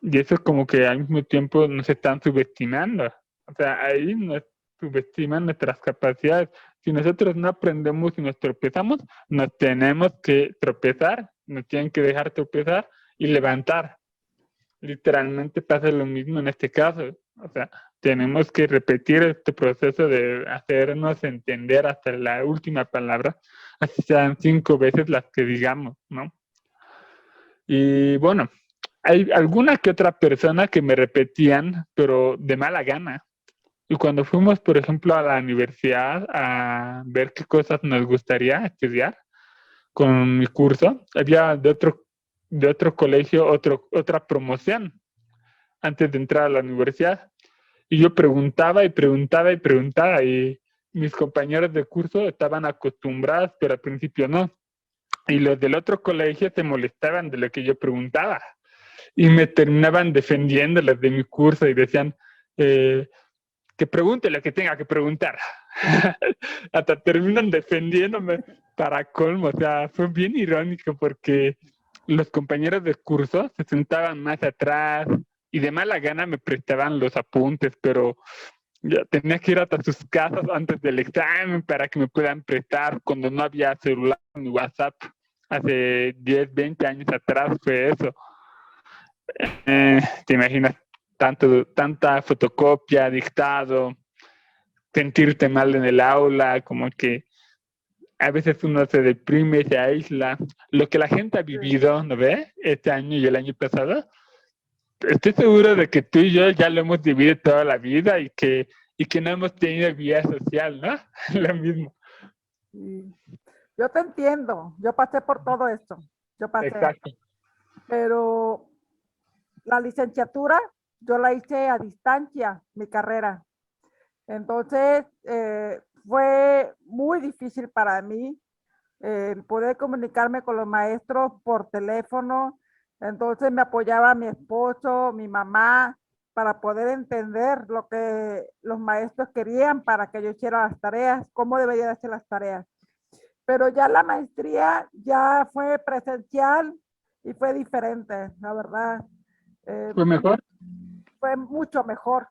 Y eso como que al mismo tiempo nos están subestimando. O sea, ahí nos subestiman nuestras capacidades. Si nosotros no aprendemos y nos tropezamos, nos tenemos que tropezar, nos tienen que dejar tropezar y levantar. Literalmente pasa lo mismo en este caso. O sea, tenemos que repetir este proceso de hacernos entender hasta la última palabra, así sean 5 veces las que digamos, ¿no? Y bueno, hay alguna que otra persona que me repetían, pero de mala gana. Y cuando fuimos, por ejemplo, a la universidad a ver qué cosas nos gustaría estudiar con mi curso, había de otro colegio otra promoción antes de entrar a la universidad. Y yo preguntaba y preguntaba y preguntaba y mis compañeros de curso estaban acostumbrados, pero al principio no. Y los del otro colegio se molestaban de lo que yo preguntaba y me terminaban defendiendo los de mi curso y decían que pregunte lo que tenga que preguntar. Hasta terminan defendiéndome para colmo. O sea, fue bien irónico porque los compañeros de curso se sentaban más atrás y de mala gana me prestaban los apuntes, pero ya tenía que ir hasta sus casas antes del examen para que me puedan prestar cuando no había celular ni WhatsApp. Hace 10, 20 años atrás fue eso. ¿Te imaginas tanta fotocopia, dictado, sentirte mal en el aula, como que a veces uno se deprime, se aísla? Lo que la gente ha vivido, ¿no ve? Este año y el año pasado, estoy seguro de que tú y yo ya lo hemos vivido toda la vida y que no hemos tenido vida social, ¿no? Lo mismo. Y yo te entiendo, yo pasé por todo esto, yo pasé, Exacto. pero la licenciatura yo la hice a distancia, mi carrera. Entonces, fue muy difícil para mí poder comunicarme con los maestros por teléfono. Entonces me apoyaba mi esposo, mi mamá, para poder entender lo que los maestros querían para que yo hiciera las tareas, cómo debería hacer las tareas. Pero ya la maestría ya fue presencial y fue diferente, la verdad. Eh, ¿Fue mejor? Fue mucho mejor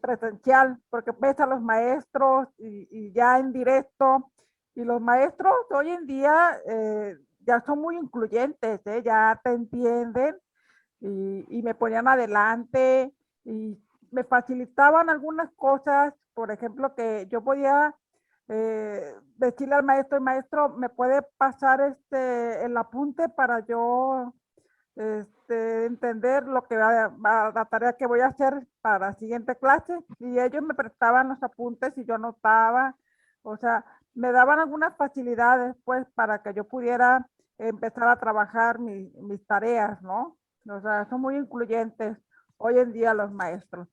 presencial, porque ves a los maestros y ya en directo, y los maestros hoy en día ya son muy incluyentes, ya te entienden y me ponían adelante y me facilitaban algunas cosas, por ejemplo, que yo podía decirle al maestro, el maestro me puede pasar el apunte para yo entender lo que la tarea que voy a hacer para la siguiente clase, y ellos me prestaban los apuntes y yo anotaba, o sea, me daban algunas facilidades pues para que yo pudiera empezar a trabajar mis tareas, ¿no? O sea, son muy incluyentes hoy en día los maestros.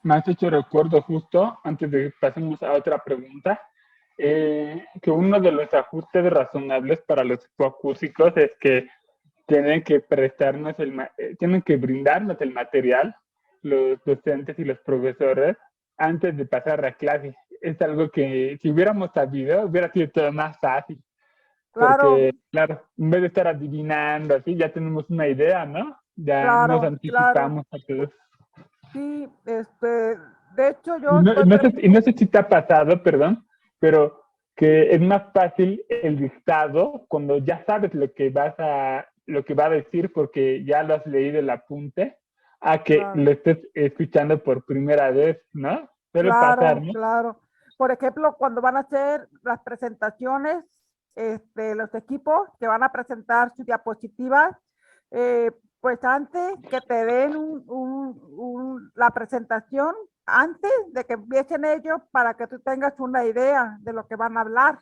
Me has hecho recuerdo justo, antes de que pasemos a otra pregunta, que uno de los ajustes razonables para los hipoacúsicos es que tienen que prestarnos tienen que brindarnos el material, los docentes y los profesores, antes de pasar la clase. Es algo que si hubiéramos sabido, hubiera sido todo más fácil, Claro, porque, claro, en vez de estar adivinando así, ya tenemos una idea, ¿no? Ya nos claro, claro. anticipamos a todo. Sí, de hecho yo estoy Y no sé si te ha pasado, perdón, pero que es más fácil el dictado cuando ya sabes lo que va a decir porque ya lo has leído el apunte, a que claro. lo estés escuchando por primera vez, ¿no? Suele pasar, Claro, ¿no? claro. Por ejemplo, cuando van a hacer las presentaciones, los equipos que van a presentar sus diapositivas, pues antes que te den la presentación, antes de que empiecen ellos, para que tú tengas una idea de lo que van a hablar.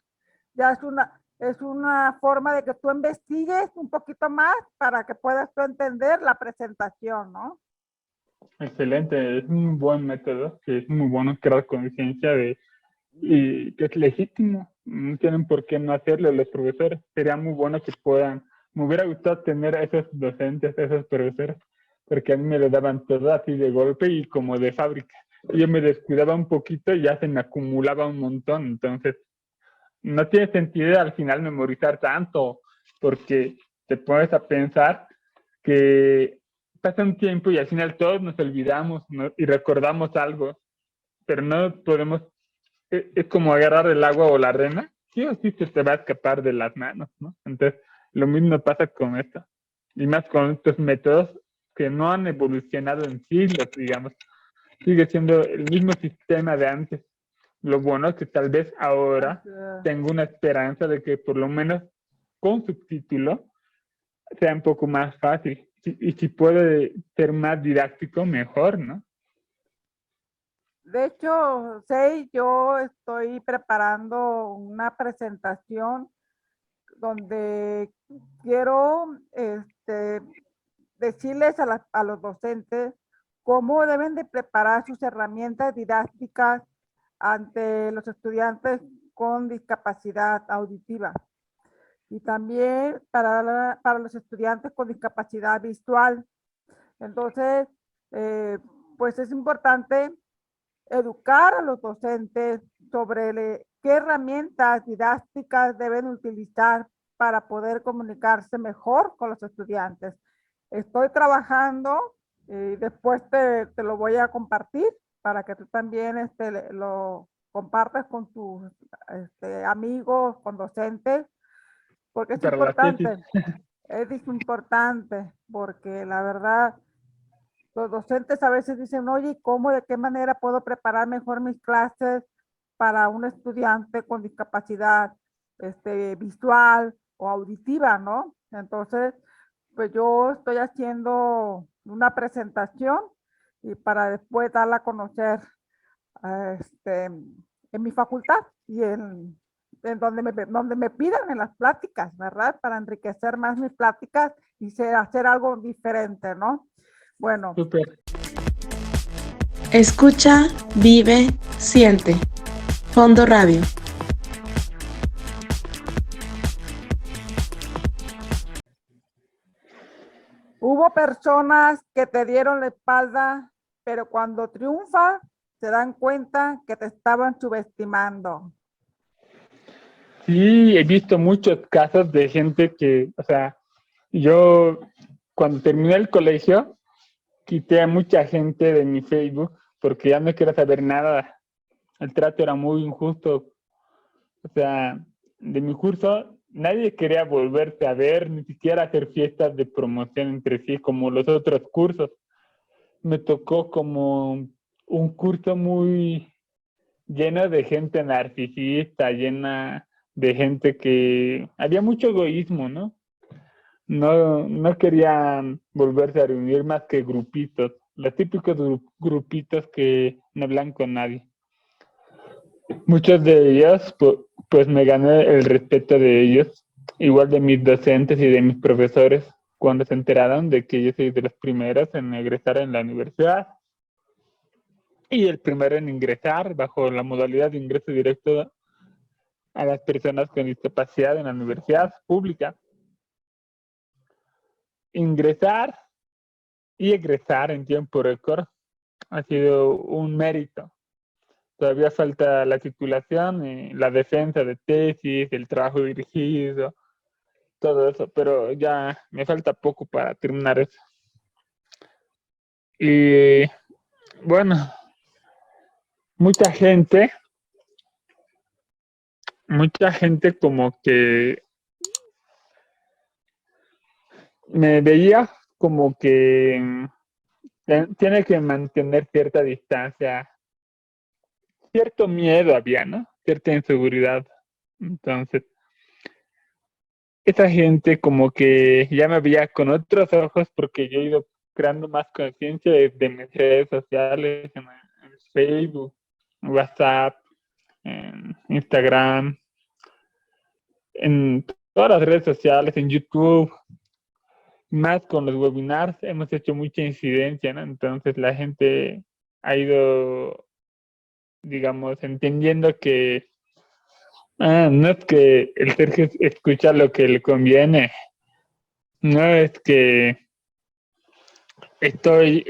Ya es una forma de que tú investigues un poquito más para que puedas tú entender la presentación, ¿no? Excelente, es un buen método, que es muy bueno crear conciencia y que es legítimo, no tienen por qué no hacerlo los profesores. Sería muy bueno que puedan, me hubiera gustado tener a esos docentes, a esos profesores, porque a mí me lo daban todo así de golpe y como de fábrica. Yo me descuidaba un poquito y ya se me acumulaba un montón, entonces no tiene sentido al final memorizar tanto, porque te pones a pensar que pasa un tiempo y al final todos nos olvidamos, ¿no? Y recordamos algo. pero no podemos, es como agarrar el agua o la arena, sí o sí se te va a escapar de las manos, ¿no? Entonces, lo mismo pasa con esto, y más con estos métodos que no han evolucionado en siglos, digamos, sigue siendo el mismo sistema de antes. Lo bueno es que tal vez ahora tengo una esperanza de que por lo menos con subtítulo sea un poco más fácil. Y si puede ser más didáctico, mejor, ¿no? De hecho, Sei, yo estoy preparando una presentación donde quiero decirles a los docentes cómo deben de preparar sus herramientas didácticas ante los estudiantes con discapacidad auditiva y también para los estudiantes con discapacidad visual. Entonces, pues es importante educar a los docentes sobre qué herramientas didácticas deben utilizar para poder comunicarse mejor con los estudiantes. Estoy trabajando y después te lo voy a compartir para que tú también lo compartas con tus amigos, con docentes, porque Para la tesis. es importante, porque la verdad, los docentes a veces dicen, oye, ¿cómo, de qué manera puedo preparar mejor mis clases para un estudiante con discapacidad visual o auditiva, ¿no? Entonces, pues yo estoy haciendo una presentación y para después darla a conocer en mi facultad y en donde me pidan en las pláticas, ¿verdad? Para enriquecer más mis pláticas y hacer algo diferente, ¿no? Bueno. Súper. Escucha, vive, siente. Fondo Radio. Hubo personas que te dieron la espalda, pero cuando triunfas, se dan cuenta que te estaban subestimando. Sí, he visto muchos casos de gente que, o sea, yo cuando terminé el colegio, quité a mucha gente de mi Facebook porque ya no quiero saber nada. El trato era muy injusto. O sea, de mi curso, nadie quería volverse a ver, ni siquiera hacer fiestas de promoción entre sí como los otros cursos. Me tocó como un curso muy lleno de gente narcisista, llena de gente que había mucho egoísmo, ¿no? No querían volverse a reunir más que grupitos, los típicos grupitos que no hablan con nadie. Muchos de ellos, pues me gané el respeto de ellos, igual de mis docentes y de mis profesores, cuando se enteraron de que yo soy de los primeros en egresar en la universidad y el primero en ingresar bajo la modalidad de ingreso directo a las personas con discapacidad en la universidad pública. Ingresar y egresar en tiempo récord ha sido un mérito. Todavía falta la titulación y la defensa de tesis, el trabajo dirigido, todo eso, pero ya me falta poco para terminar eso. Y bueno, mucha gente como que me veía como que tiene que mantener cierta distancia, cierto miedo había, ¿no? Cierta inseguridad. Entonces, esa gente como que ya me veía con otros ojos porque yo he ido creando más conciencia de mis redes sociales, en Facebook, WhatsApp, en Instagram, en todas las redes sociales, en YouTube, más con los webinars hemos hecho mucha incidencia, ¿no? Entonces la gente ha ido, digamos, entendiendo que no es que el Sergio escucha lo que le conviene, no es que estoy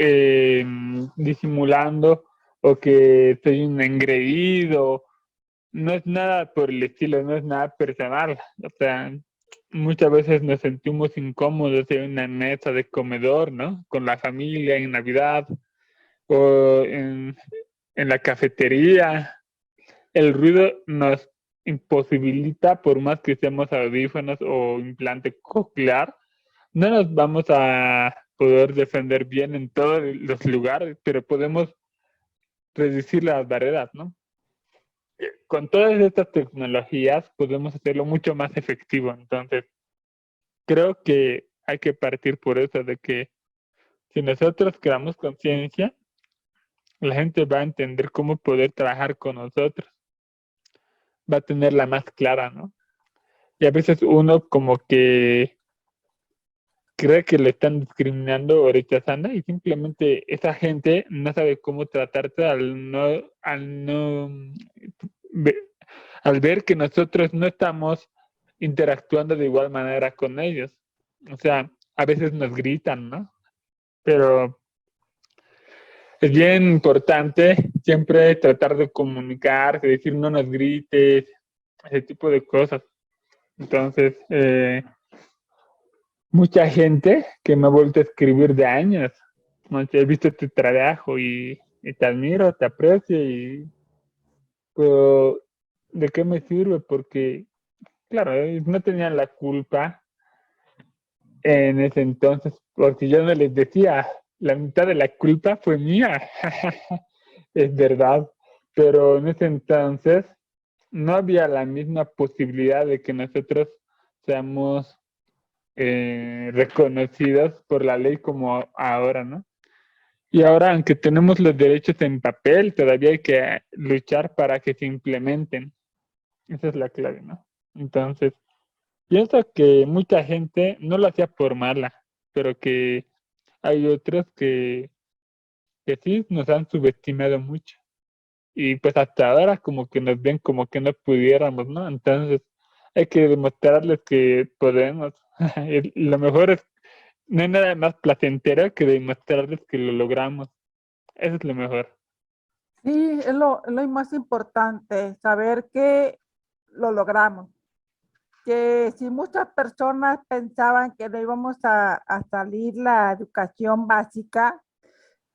disimulando o que soy un engreído, no es nada por el estilo, no es nada personal. O sea, muchas veces nos sentimos incómodos en una mesa de comedor, ¿no? Con la familia en Navidad o en en la cafetería. El ruido nos imposibilita, por más que seamos audífonos o implante coclear, no nos vamos a poder defender bien en todos los lugares, pero podemos reducir las barreras, ¿no? Con todas estas tecnologías podemos hacerlo mucho más efectivo. Entonces, creo que hay que partir por eso, de que si nosotros creamos conciencia, la gente va a entender cómo poder trabajar con nosotros, va a tenerla más clara, ¿no? Y a veces uno como que cree que le están discriminando o rechazando y simplemente esa gente no sabe cómo tratarte ve- al ver que nosotros no estamos interactuando de igual manera con ellos. O sea, a veces nos gritan, ¿no? Pero es bien importante siempre tratar de comunicarse, decir no nos grites, ese tipo de cosas. Entonces, mucha gente que me ha vuelto a escribir de años, ¿no? He visto tu trabajo y te admiro, te aprecio, pero ¿de qué me sirve? Porque, claro, ellos no tenían la culpa en ese entonces, porque yo no les decía, la mitad de la culpa fue mía, es verdad, pero en ese entonces no había la misma posibilidad de que nosotros seamos reconocidos por la ley como ahora, ¿no? Y ahora, aunque tenemos los derechos en papel, todavía hay que luchar para que se implementen. Esa es la clave, ¿no? Entonces, pienso que mucha gente no lo hacía por mala, pero que hay otros que sí nos han subestimado mucho. Y pues hasta ahora como que nos ven como que no pudiéramos, ¿no? Entonces, hay que demostrarles que podemos. Y lo mejor es, no hay nada más placentero que demostrarles que lo logramos. Eso es lo mejor. Sí, es lo más importante, saber que lo logramos. Que si muchas personas pensaban que no íbamos a salir la educación básica,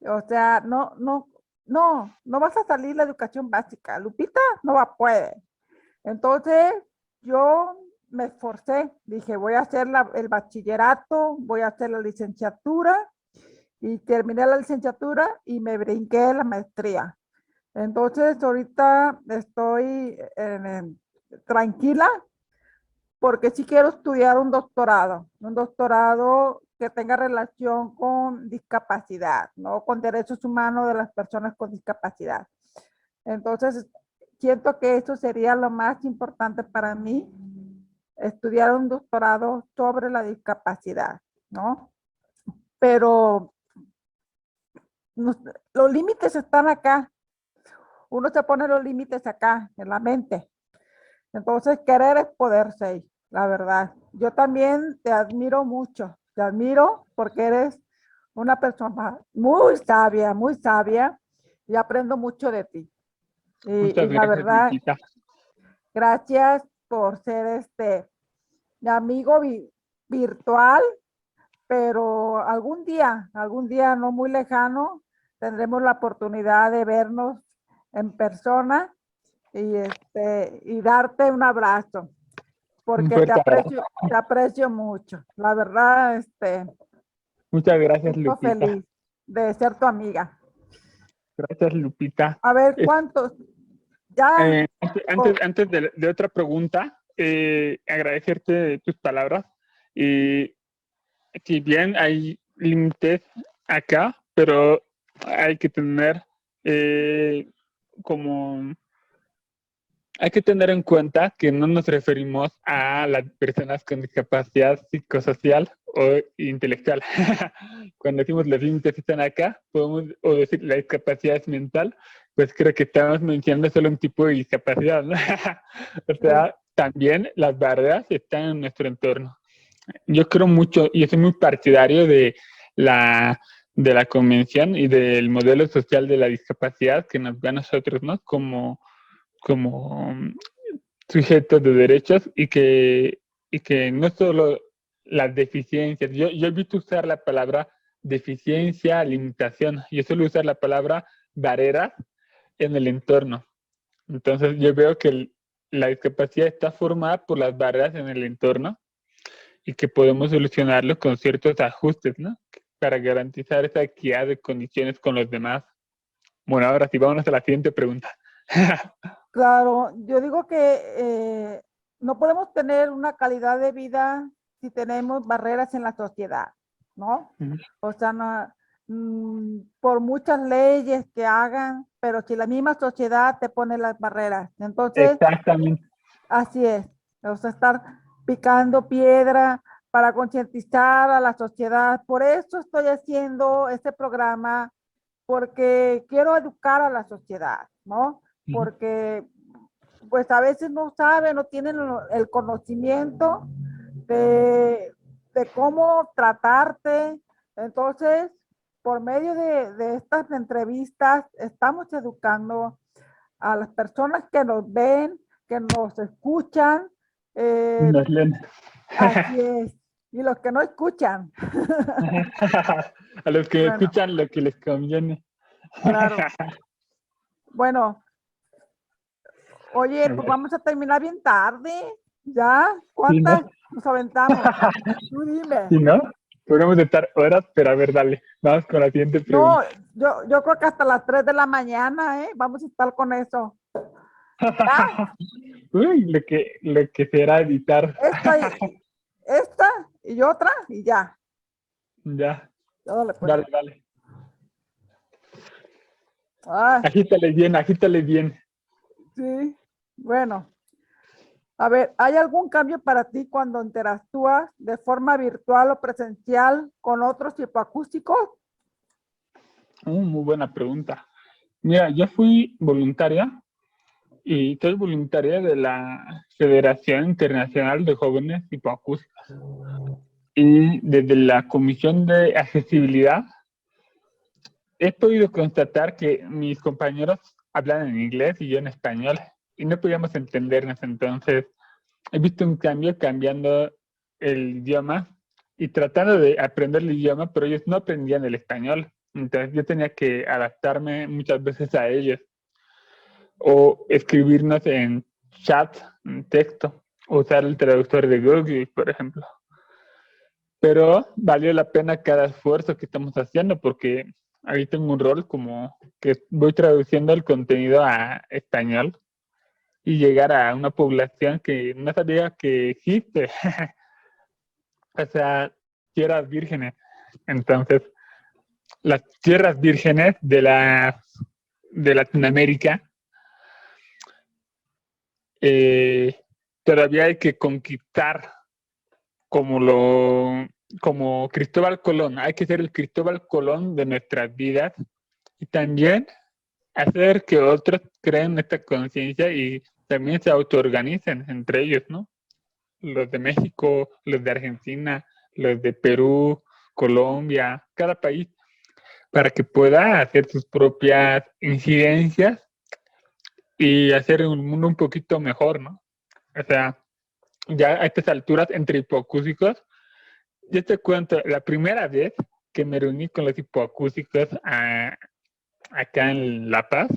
o sea, no vas a salir la educación básica. Lupita no va a poder. Entonces, yo me esforcé, dije, voy a hacer el bachillerato, voy a hacer la licenciatura y terminé la licenciatura y me brinqué la maestría. Entonces, ahorita estoy tranquila porque sí quiero estudiar un doctorado que tenga relación con discapacidad, ¿no? Con derechos humanos de las personas con discapacidad. Entonces, siento que eso sería lo más importante para mí, estudiar un doctorado sobre la discapacidad, ¿no? Pero nos, los límites están acá. Uno se pone los límites acá, en la mente. Entonces, querer es poder, ser, la verdad. Yo también te admiro mucho. Te admiro porque eres una persona muy sabia y aprendo mucho de ti. Muchas Y la gracias, verdad, Lupita. gracias por ser mi amigo virtual, pero algún día no muy lejano, tendremos la oportunidad de vernos en persona y darte un abrazo, Un porque fuerte abrazo. te aprecio mucho. La verdad, Muchas me gracias, siento Lupita. feliz de ser tu amiga. Gracias, Lupita. A ver, Es- ¿cuántos? Ya, antes de otra pregunta, agradecerte tus palabras. Y si bien hay límites acá, pero hay que tener eh, como hay que tener en cuenta que no nos referimos a las personas con discapacidad psicosocial o intelectual. Cuando decimos los límites están acá, podemos o decir la discapacidad es mental, pues creo que estamos mencionando solo un tipo de discapacidad, ¿no? O sea, también las barreras están en nuestro entorno. Yo creo mucho y soy muy partidario la, de la convención y del modelo social de la discapacidad que nos ve a nosotros, ¿no? Como sujetos de derechos y que no solo las deficiencias, yo he visto usar la palabra deficiencia, limitación, yo suelo usar la palabra barreras en el entorno. Entonces yo veo que la discapacidad está formada por las barreras en el entorno y que podemos solucionarlo con ciertos ajustes, ¿no? Para garantizar esa equidad de condiciones con los demás. Bueno, ahora sí, vámonos a la siguiente pregunta. Claro, yo digo que no podemos tener una calidad de vida si tenemos barreras en la sociedad, ¿no? Ujú. O sea, por muchas leyes que hagan, pero si la misma sociedad te pone las barreras, entonces Exactamente. así es. O sea, estar picando piedra para concientizar a la sociedad. Por eso estoy haciendo este programa, porque quiero educar a la sociedad, ¿no? Ujú. Porque pues a veces no saben, no tienen el conocimiento de cómo tratarte. Entonces, por medio de estas entrevistas, estamos educando a las personas que nos ven, que nos escuchan. eh, Nos leen. Así es. Y los que no escuchan. A los que Bueno, escuchan lo que les conviene. claro. Bueno, oye, pues vamos a terminar bien tarde. ¿Ya? ¿Sí, no? ¿Cuántas nos aventamos? Tú dime. ¿Sí, no? Podemos estar horas, pero a ver, dale. Vamos con la siguiente No, pregunta. yo creo que hasta las 3 de la mañana, ¿eh? Vamos a estar con eso. ¿Ya? Uy, lo que será editar. Esta y otra y ya. Ya, Dale, pues. dale, dale. Ah, Agítale bien, agítale bien. sí. Bueno. A ver, ¿hay algún cambio para ti cuando interactúas de forma virtual o presencial con otros hipoacústicos? Muy buena pregunta. Mira, yo fui voluntaria y soy voluntaria de la Federación Internacional de Jóvenes Hipoacúsicos. Y desde la Comisión de Accesibilidad he podido constatar que mis compañeros hablan en inglés y yo en español y no podíamos entendernos. Entonces he visto un cambio cambiando el idioma y tratando de aprender el idioma, pero ellos no aprendían el español. Entonces yo tenía que adaptarme muchas veces a ellos o escribirnos en chat, en texto, o usar el traductor de Google, por ejemplo. Pero valió la pena cada esfuerzo que estamos haciendo porque ahí tengo un rol como que voy traduciendo el contenido a español y llegar a una población que no sabía que existe. O sea, tierras vírgenes. Entonces, las tierras vírgenes de Latinoamérica todavía hay que conquistar como Cristóbal Colón. Hay que ser el Cristóbal Colón de nuestras vidas y también hacer que otros creen esta conciencia y también se autoorganicen entre ellos, ¿no? Los de México, los de Argentina, los de Perú, Colombia, cada país, para que pueda hacer sus propias incidencias y hacer un mundo un poquito mejor, ¿no? O sea, ya a estas alturas, entre hipoacúsicos, yo te cuento, la primera vez que me reuní con los hipoacúsicos acá en La Paz,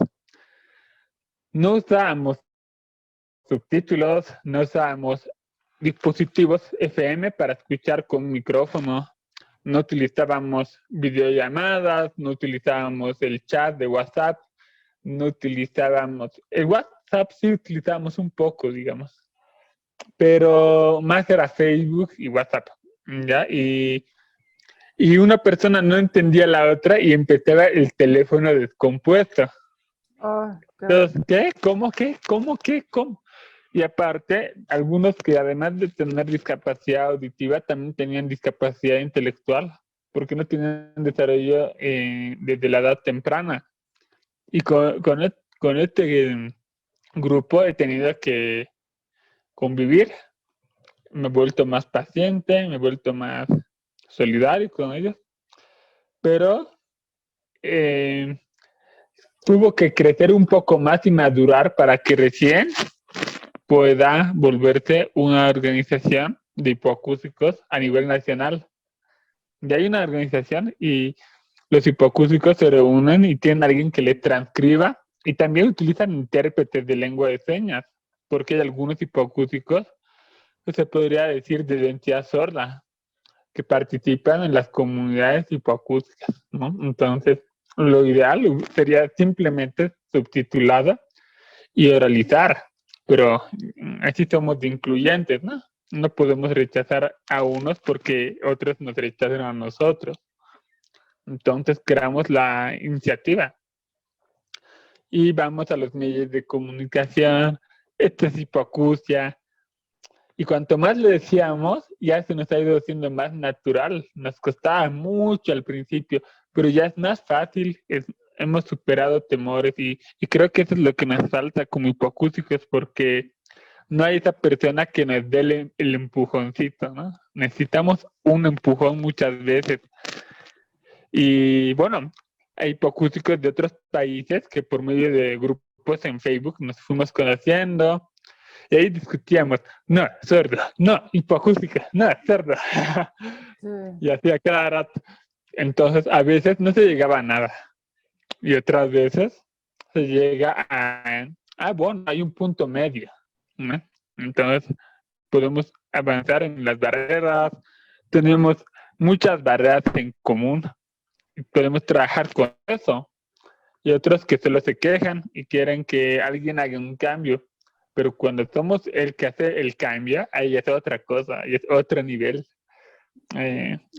no usábamos subtítulos, no usábamos dispositivos FM para escuchar con micrófono, no utilizábamos videollamadas, no utilizábamos el chat de WhatsApp, no utilizábamos, el WhatsApp sí utilizábamos un poco, digamos, pero más era Facebook y WhatsApp, ¿ya? Y una persona no entendía la otra y empezaba el teléfono descompuesto. Oh, Entonces, ¿qué? ¿Cómo? ¿Qué? ¿Cómo? ¿Qué? ¿Cómo? Y aparte, algunos que además de tener discapacidad auditiva, también tenían discapacidad intelectual, porque no tienen desarrollo desde la edad temprana. Y con este grupo he tenido que convivir, me he vuelto más paciente, me he vuelto más solidario con ellos, pero tuvo que crecer un poco más y madurar para que recién pueda volverse una organización de hipoacúsicos a nivel nacional. Ya hay una organización y los hipoacúsicos se reúnen y tienen a alguien que les transcriba y también utilizan intérpretes de lengua de señas, porque hay algunos hipoacúsicos que se podría decir de identidad sorda, que participan en las comunidades hipoacústicas, ¿no? Entonces, lo ideal sería simplemente subtitulada y oralizar, pero así somos de incluyentes, ¿no? No podemos rechazar a unos porque otros nos rechazan a nosotros. Entonces, creamos la iniciativa y vamos a los medios de comunicación, esto es hipoacusia, y cuanto más le decíamos, ya se nos ha ido haciendo más natural. Nos costaba mucho al principio, pero ya es más fácil. Hemos superado temores y creo que eso es lo que nos falta como hipoacústicos, porque no hay esa persona que nos dé el empujoncito, ¿no? Necesitamos un empujón muchas veces. Y bueno, hay hipoacústicos de otros países que por medio de grupos en Facebook nos fuimos conociendo. Y ahí discutíamos, no, sordo, no, hipoacústica, no, sordo. Sí. Y así a cada rato. Entonces, a veces no se llegaba a nada. Y otras veces se llega bueno, hay un punto medio, ¿no? Entonces, podemos avanzar en las barreras. Tenemos muchas barreras en común. Y podemos trabajar con eso. Y otros que solo se quejan y quieren que alguien haga un cambio. Pero cuando somos el que hace el cambio, ahí es otra cosa, y es otro nivel.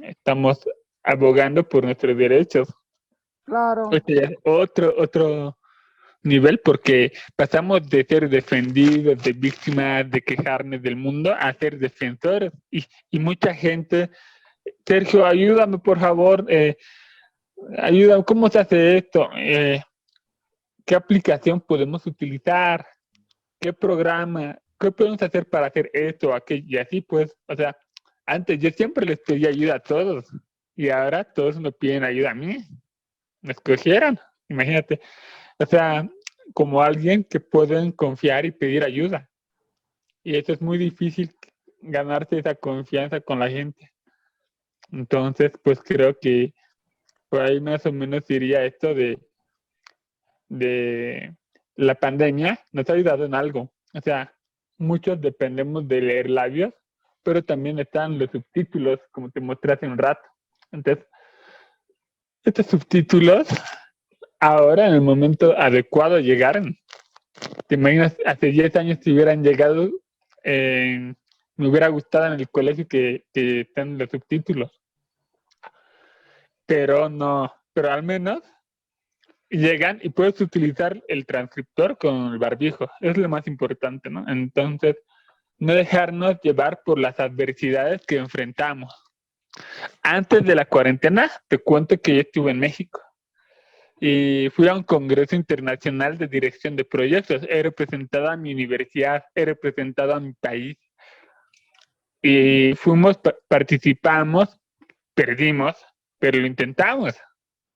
Estamos abogando por nuestros derechos. Claro, Este ya es otro nivel porque pasamos de ser defendidos, de víctimas, de quejarnos del mundo, a ser defensores. Y mucha gente, Sergio, ayúdame por favor, ayúdame, ¿cómo se hace esto? ¿Qué aplicación podemos utilizar? ¿Qué programa? ¿Qué podemos hacer para hacer esto o aquello? Y así pues, o sea, antes yo siempre les pedí ayuda a todos y ahora todos me piden ayuda a mí. Me escogieron, imagínate. O sea, como alguien que pueden confiar y pedir ayuda. Y eso es muy difícil, ganarse esa confianza con la gente. Entonces, pues creo que por ahí más o menos diría esto de la pandemia nos ha ayudado en algo. O sea, muchos dependemos de leer labios, pero también están los subtítulos, como te mostré hace un rato. Entonces, estos subtítulos ahora en el momento adecuado llegaron. ¿Te imaginas? Hace 10 años si hubieran llegado, me hubiera gustado en el colegio que estén los subtítulos. Pero no, pero al menos llegan y puedes utilizar el transcriptor con el barbijo. Es lo más importante, ¿no? Entonces, no dejarnos llevar por las adversidades que enfrentamos. Antes de la cuarentena, te cuento que yo estuve en México y fui a un congreso internacional de dirección de proyectos. He representado a mi universidad, he representado a mi país y participamos, perdimos, pero lo intentamos.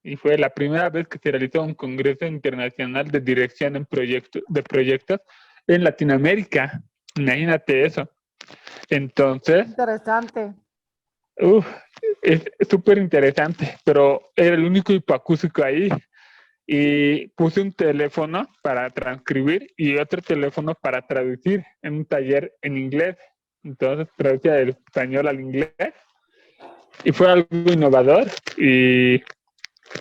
Y fue la primera vez que se realizó un congreso internacional de dirección de proyectos en Latinoamérica. Imagínate eso. Entonces, interesante. es súper interesante, pero era el único hipoacústico ahí. Y puse un teléfono para transcribir y otro teléfono para traducir en un taller en inglés. Entonces traducía del español al inglés y fue algo innovador y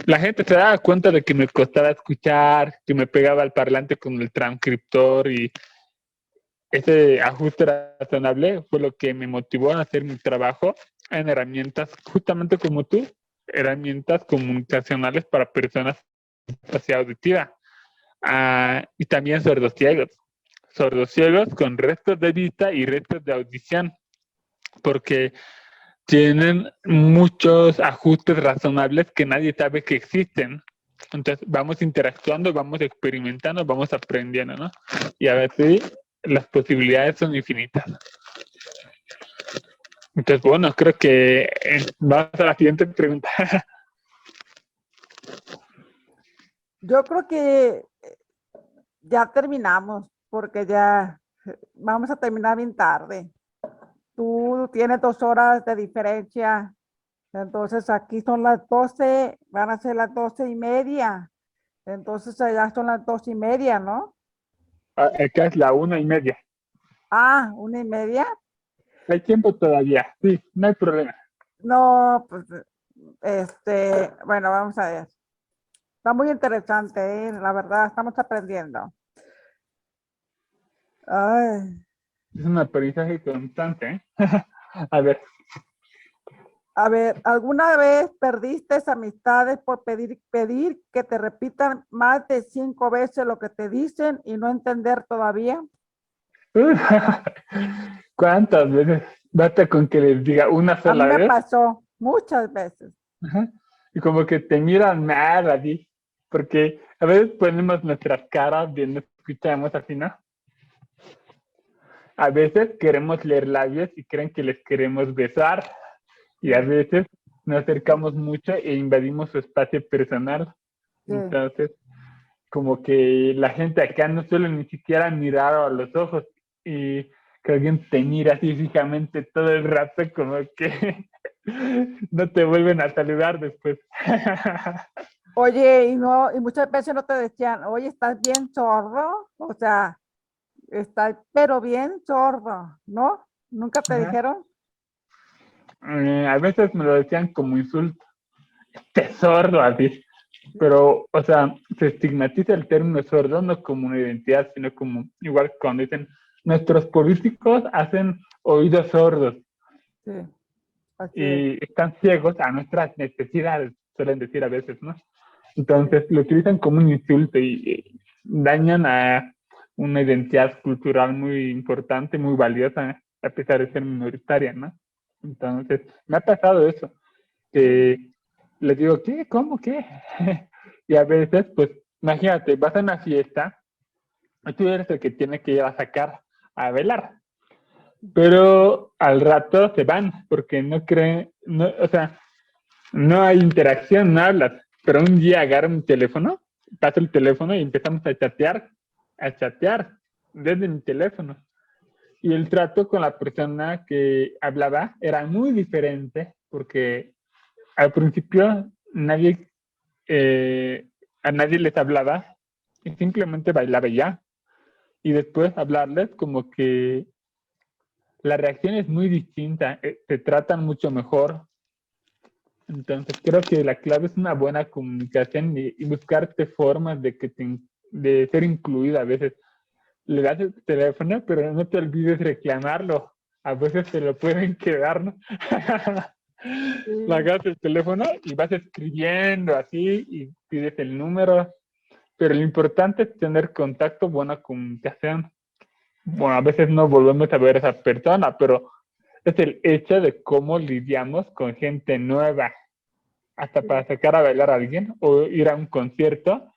la gente se daba cuenta de que me costaba escuchar, que me pegaba al parlante con el transcriptor y ese ajuste razonable fue lo que me motivó a hacer mi trabajo en herramientas, justamente como tú, herramientas comunicacionales para personas con discapacidad auditiva. Y también sordos ciegos con restos de vista y restos de audición, porque tienen muchos ajustes razonables que nadie sabe que existen. Entonces vamos interactuando, vamos experimentando, vamos aprendiendo, ¿no? Y a veces las posibilidades son infinitas. Entonces, bueno, creo que vamos a la siguiente pregunta. Yo creo que ya terminamos porque ya vamos a terminar bien tarde. Tú tienes 2 horas de diferencia. Entonces aquí son las 12, van a ser las 12:30. Entonces ya son las 2:30, ¿no? Acá es la 1:30. Ah, 1:30. Hay tiempo todavía, sí, no hay problema. No, pues, bueno, vamos a ver. Está muy interesante, la verdad, estamos aprendiendo. Ay, Es un aprendizaje constante, ¿eh? A ver, a ver, ¿alguna vez perdiste amistades por pedir que te repitan más de 5 veces lo que te dicen y no entender todavía? ¿cuántas veces basta con que les diga una A mí sola me vez? pasó muchas veces. Ajá. Y como que te miran mal así, porque a veces ponemos nuestras caras bien, nos escuchamos así, ¿no? A veces queremos leer labios y creen que les queremos besar, y a veces nos acercamos mucho e invadimos su espacio personal. Sí. Entonces, como que la gente acá no suele ni siquiera mirar a los ojos y que alguien te mira así fijamente todo el rato, como que no te vuelven a saludar después. Oye, y muchas veces no te decían, oye, ¿estás bien sordo? O sea, estás pero bien sordo, ¿no? ¿Nunca te Ajá. dijeron? A veces me lo decían como insulto, te sordo así, pero, o sea, se estigmatiza el término sordo no como una identidad, sino como, igual cuando dicen, nuestros políticos hacen oídos sordos Sí, así es. y están ciegos a nuestras necesidades, suelen decir a veces, ¿no? Entonces lo utilizan como un insulto y dañan a una identidad cultural muy importante, muy valiosa, a pesar de ser minoritaria, ¿no? Entonces, me ha pasado eso, Sí, que les digo, ¿qué? ¿Cómo? ¿Qué? Y a veces, pues, imagínate, vas a una fiesta, y tú eres el que tiene que ir a sacar a bailar, pero al rato se van, porque no creen, no, o sea, no hay interacción, no hablas, pero un día agarro mi teléfono, paso el teléfono y empezamos a chatear desde mi teléfono. Y el trato con la persona que hablaba era muy diferente porque al principio eh, a nadie les hablaba y simplemente bailaba y ya. Y después hablarles como que la reacción es muy distinta, te tratan mucho mejor. Entonces creo que la clave es una buena comunicación y buscarte formas de ser incluida. A veces le das el teléfono, pero no te olvides reclamarlo. A veces te lo pueden quedar, ¿no? Le sí, agarras el teléfono y vas escribiendo así y pides el número. Pero lo importante es tener contacto, buena comunicación. Bueno, a veces no volvemos a ver a esa persona, pero es el hecho de cómo lidiamos con gente nueva, hasta sí. para sacar a bailar a alguien o ir a un concierto,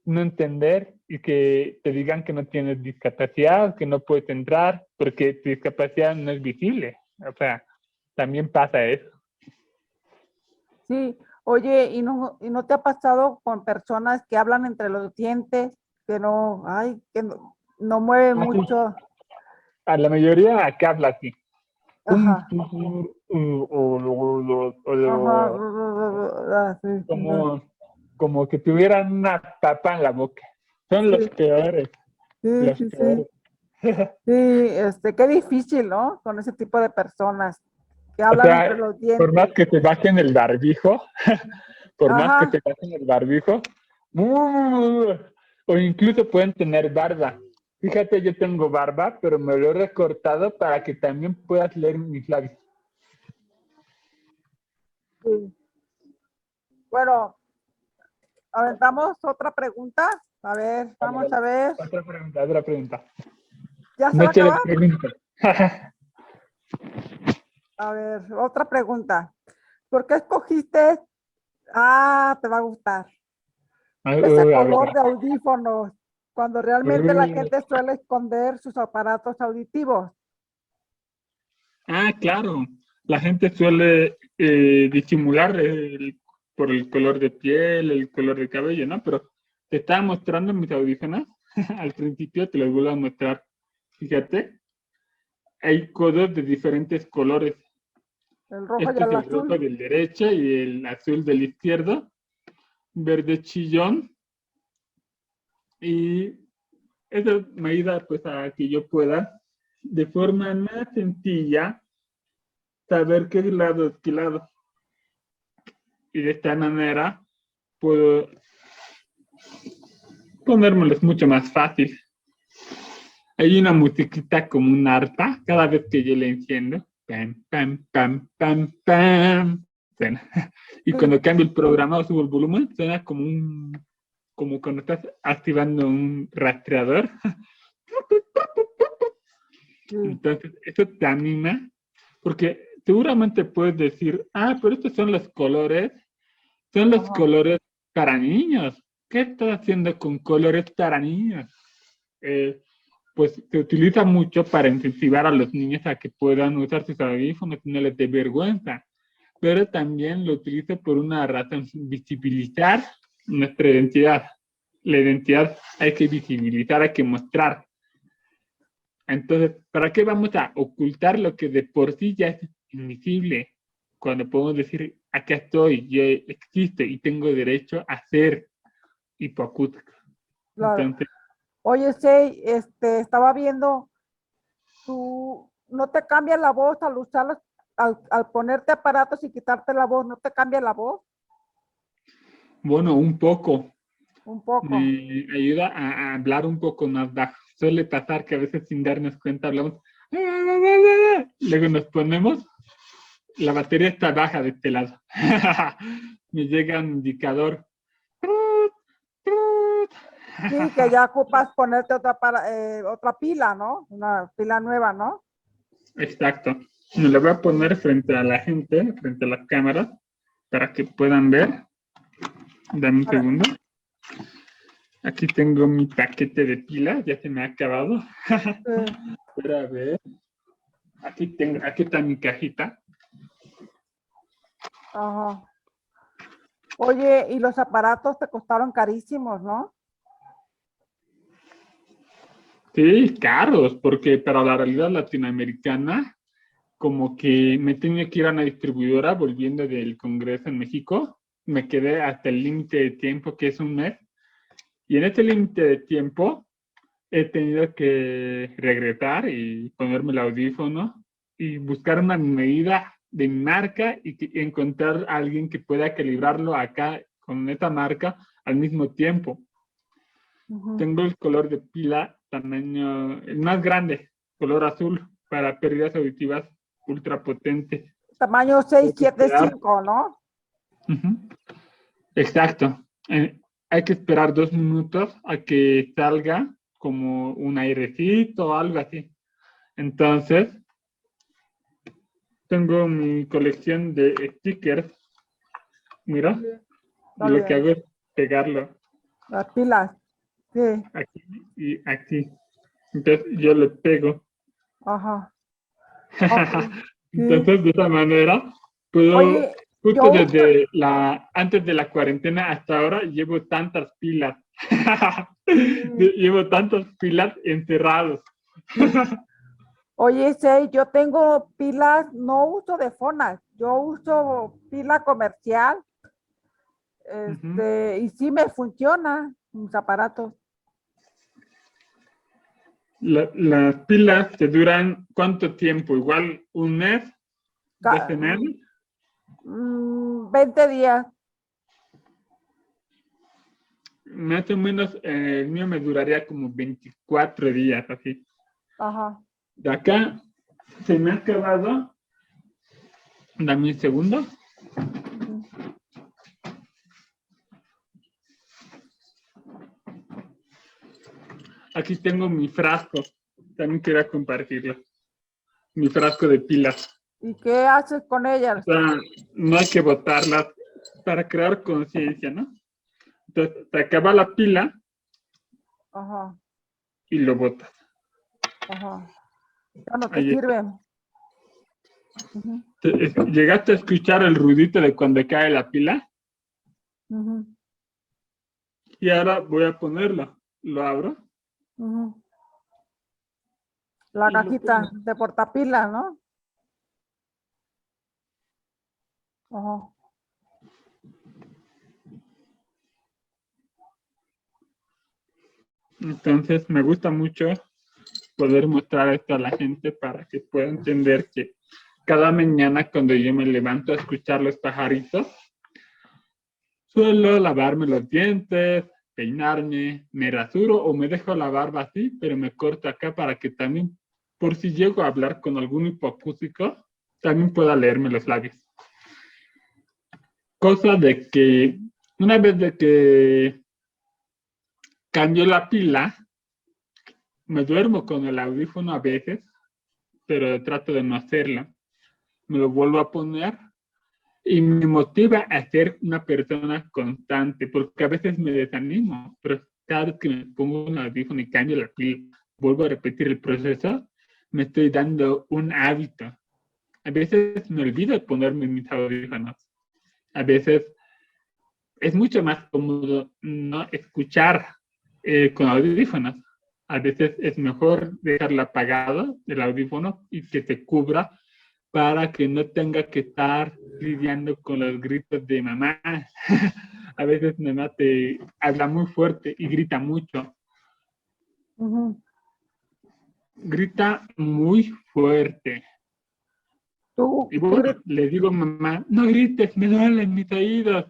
no entender y que te digan que no tienes discapacidad, que no puedes entrar porque tu discapacidad no es visible. O sea, también pasa eso. Sí, oye, ¿y no te ha pasado con personas que hablan entre los dientes, que no, ay, que no mueven Así, mucho? a la mayoría acá habla así. Ajá, ajá, sí, Como, como que tuvieran una tapa en la boca. Son los sí, peores, sí, los sí, sí. peores. Sí, qué difícil, ¿no? Con ese tipo de personas que O hablan entre sea, los por más dientes. que te bajen el barbijo, por más que te Ajá, bajen el barbijo, o incluso pueden tener barba. Fíjate, yo tengo barba, pero me lo he recortado para que también puedas leer mis labios. sí. Bueno, aventamos otra pregunta. A ver, Dale, vamos dale. a ver. Otra pregunta, otra pregunta. ¿Ya se va a Noche de acabar? preguntas. A ver, otra pregunta. ¿Por qué escogiste? Ah, te va a gustar. Ese A ver. color de audífonos, cuando realmente la gente suele esconder sus aparatos auditivos. Claro. La gente suele disimular por el color de piel, el color de cabello, ¿no? Pero te estaba mostrando mis audífonos. Al principio te los vuelvo a mostrar. Fíjate, hay codos de diferentes colores. El rojo y Este es el el rojo azul. del derecho y el azul del izquierdo. Verde chillón Y eso me ayuda pues a que yo pueda de forma más sencilla saber qué lado es qué lado. Y de esta manera puedo ponérmelos mucho más fácil. Hay una musiquita como un arpa cada vez que yo le enciendo. Pam, pam, pam, pam, pam. Suena. Y Sí, cuando cambio el programa o subo el volumen, suena como cuando estás activando un rastreador. sí, Entonces, eso te anima, porque seguramente puedes decir, pero estos son los ajá, colores para niños. ¿Qué estás haciendo con colores para niños? Eh, pues se utiliza mucho para incentivar a los niños a que puedan usar sus audífonos y no les dé vergüenza, pero también lo utilizo por una razón, visibilizar nuestra identidad. La identidad hay que visibilizar, hay que mostrar. Entonces, ¿para qué vamos a ocultar lo que de por sí ya es invisible? Cuando podemos decir, acá estoy, yo existo y tengo derecho a ser hipoacústico. claro. Entonces, Oye, Sei, estaba viendo, tú no te cambia la voz al usarlos, al ponerte aparatos y quitarte la voz, ¿no te cambia la voz? bueno, un poco Un poco. me ayuda a hablar un poco más bajo. Suele pasar que a veces sin darnos cuenta hablamos, luego nos ponemos, la batería está baja de este lado. Me llega un indicador. Sí, que ya ocupas ponerte otra pila, ¿no? Una pila nueva, ¿no? Exacto. Me lo voy a poner frente a la gente, frente a las cámaras, para que puedan ver. Dame un Para- segundo. Aquí tengo mi paquete de pilas, ya se me ha acabado. sí, Pero a ver, aquí está mi cajita. ajá. Oye, y los aparatos te costaron carísimos, ¿no? Sí, caros, porque para la realidad latinoamericana, como que me tenía que ir a una distribuidora volviendo del Congreso en México. Me quedé hasta el límite de tiempo, que es un mes. Y en ese límite de tiempo he tenido que regresar y ponerme el audífono y buscar una medida de marca y encontrar a alguien que pueda calibrarlo acá con esta marca al mismo tiempo. Ujú. Tengo el color de pila tamaño, el más grande, color azul, para pérdidas auditivas ultra potentes. Tamaño Hay que esperar. 675, ¿no? Uh-huh. Exacto. Hay que esperar 2 minutos a que salga como un airecito o algo así. Entonces, tengo mi colección de stickers. Mira, Sí. y Está lo que bien. hago es pegarlo Las pilas, sí, aquí y aquí. Entonces, yo le pego. ajá. Ok, sí. Entonces, de esa manera, puedo, Oye, justo yo uso, desde antes de la cuarentena hasta ahora, llevo tantas pilas. sí, Llevo tantas pilas encerrados. sí. Oye, Sei, yo tengo pilas, no uso de Fonac, yo uso pila comercial, Ujú. y sí me funciona mis aparatos. Las pilas te duran ¿cuánto tiempo? Igual un mes, dos Ca- semanas. 20 días, Más o menos el mío me duraría como 24 días, así. ajá. De acá se me ha acabado. Dame un segundo. Ujú. Aquí tengo mi frasco. También quería compartirlo. Mi frasco de pilas. ¿Y qué haces con O ellas? sea, no hay que botarlas para crear conciencia, ¿no? Entonces, te acaba la pila Ajá, y lo botas. ajá. Ya no te Ahí está. sirven. Ujú, ¿Llegaste a escuchar el ruidito de cuando cae la pila? ujú, Y ahora voy a ponerlo. Lo abro ujú. La y lo cajita pongo. de portapila, ¿no? Ajá. Entonces me gusta mucho poder mostrar esto a la gente para que pueda entender que cada mañana cuando yo me levanto a escuchar los pajaritos, suelo lavarme los dientes, peinarme, me rasuro o me dejo la barba así, pero me corto acá para que también, por si llego a hablar con algún hipoacústico, también pueda leerme los labios. Cosa de que una vez de que cambio la pila, me duermo con el audífono a veces, pero trato de no hacerlo. Me lo vuelvo a poner y me motiva a ser una persona constante, porque a veces me desanimo, pero cada vez que me pongo un audífono y cambio la pila, vuelvo a repetir el proceso, me estoy dando un hábito. A veces me olvido de ponerme mis audífonos. A veces es mucho más cómodo no escuchar con audífonos. A veces es mejor dejarlo apagado, el audífono, y que se cubra para que no tenga que estar lidiando con los gritos de mamá. A veces mamá te habla muy fuerte y grita mucho. Ujú. Grita muy fuerte. Y bueno, le digo, mamá, no grites, me duelen mis oídos.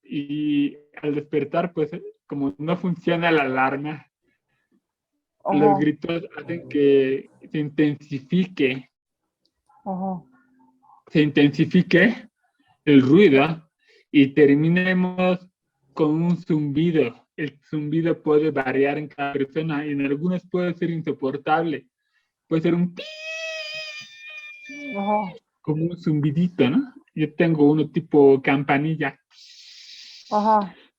Y al despertar, pues, como no funciona la alarma, los gritos hacen que se intensifique el ruido y terminemos con un zumbido. El zumbido puede variar en cada persona y en algunos puede ser insoportable. Puede ser un pi, como un zumbidito, ¿no? Yo tengo uno tipo campanilla.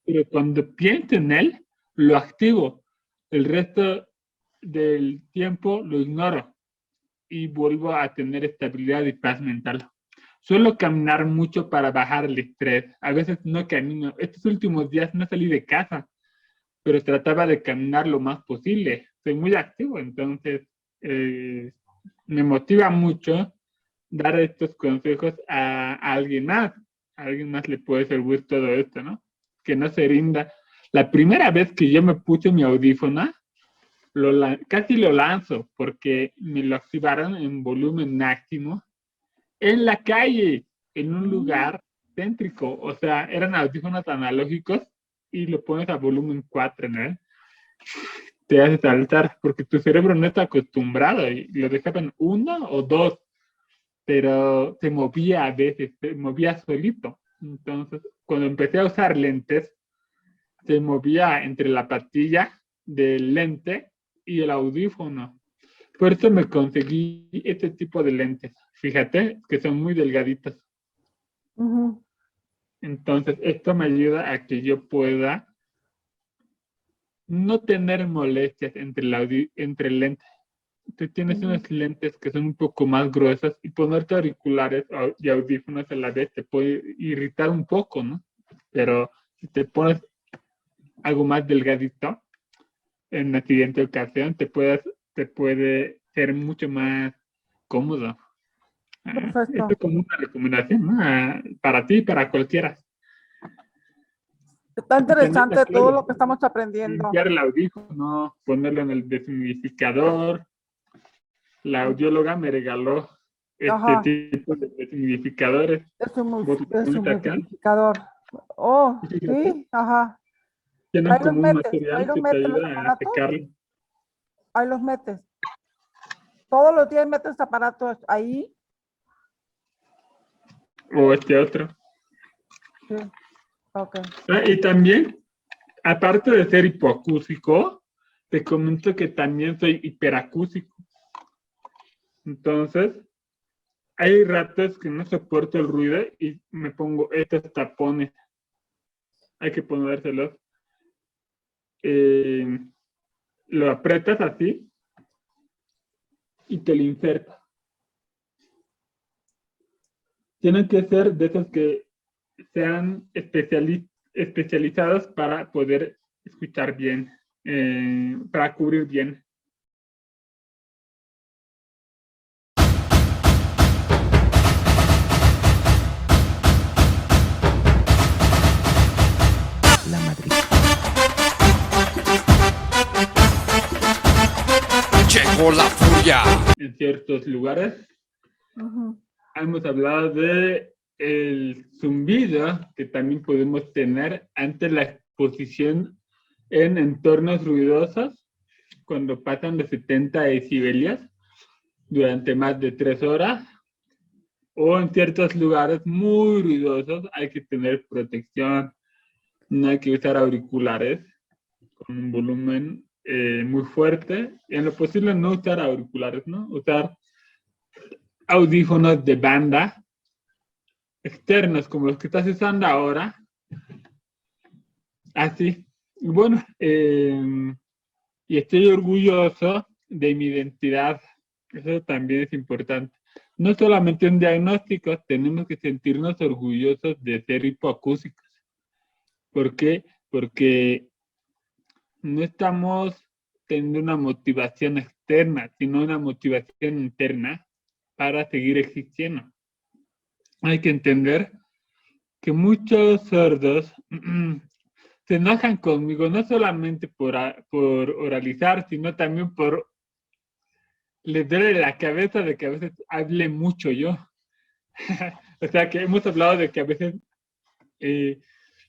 Pero cuando pienso en él, lo activo. El resto del tiempo lo ignoro y vuelvo a tener estabilidad y paz mental. Suelo caminar mucho para bajar el estrés. A veces no camino. Estos últimos días no salí de casa, pero trataba de caminar lo más posible. Soy muy activo, entonces me motiva mucho dar estos consejos a alguien más. A alguien más le puede servir todo esto, ¿no? Que no se rinda. La primera vez que yo me puse mi audífono, casi lo lanzo porque me lo activaron en volumen máximo en la calle, en un lugar céntrico. O sea, eran audífonos analógicos y lo pones a volumen 4, ¿no? Te hace saltar porque tu cerebro no está acostumbrado y lo dejaban 1 o 2, pero se movía a veces, se movía solito. Entonces, cuando empecé a usar lentes, se movía entre la patilla del lente y el audífono. Por eso me conseguí este tipo de lentes. Fíjate que son muy delgaditos. Entonces, esto me ayuda a que yo pueda no tener molestias entre el lente. Tú tienes unos lentes que son un poco más gruesos y ponerte auriculares y audífonos a la vez te puede irritar un poco, ¿no? Pero si te pones algo más delgadito, en la siguiente ocasión te puede ser mucho más cómodo. Perfecto. Esto es como una recomendación, ¿no? Para ti y para cualquiera. Está interesante todo lo que estamos aprendiendo. Limpiar el audífono, ponerlo en el deshumidificador. La audióloga me regaló este tipo de deshumidificadores. Deshumidificador. Oh, sí, ajá. Tienen como un material que te ayuda a secarlo. Ahí los metes. Todos los días metes aparatos ahí. O este otro. Sí. Okay. Y también, aparte de ser hipoacústico, te comento que también soy hiperacústico. Entonces, hay ratos que no soporto el ruido y me pongo estos tapones. Hay que ponérselos. Lo aprietas así y te lo insertas. Tienen que ser de esos que sean especializados para poder escuchar bien, para cubrir bien. La Madrid. Vaya. en ciertos lugares. Ujú. Hemos hablado de el zumbido que también podemos tener ante la exposición en entornos ruidosos cuando pasan de 70 decibelios durante más de 3 horas, o en ciertos lugares muy ruidosos hay que tener protección, no hay que usar auriculares con un volumen muy fuerte, y en lo posible no usar auriculares, ¿no? Usar audífonos de banda externos como los que estás usando ahora. Así. Y bueno, y estoy orgulloso de mi identidad. Eso también es importante. No solamente en diagnósticos, tenemos que sentirnos orgullosos de ser hipoacúsicos. ¿Por qué? Porque no estamos teniendo una motivación externa, sino una motivación interna para seguir existiendo. Hay que entender que muchos sordos se enojan conmigo, no solamente por oralizar, sino también por les duele la cabeza de que a veces hable mucho yo. O sea, que hemos hablado de que a veces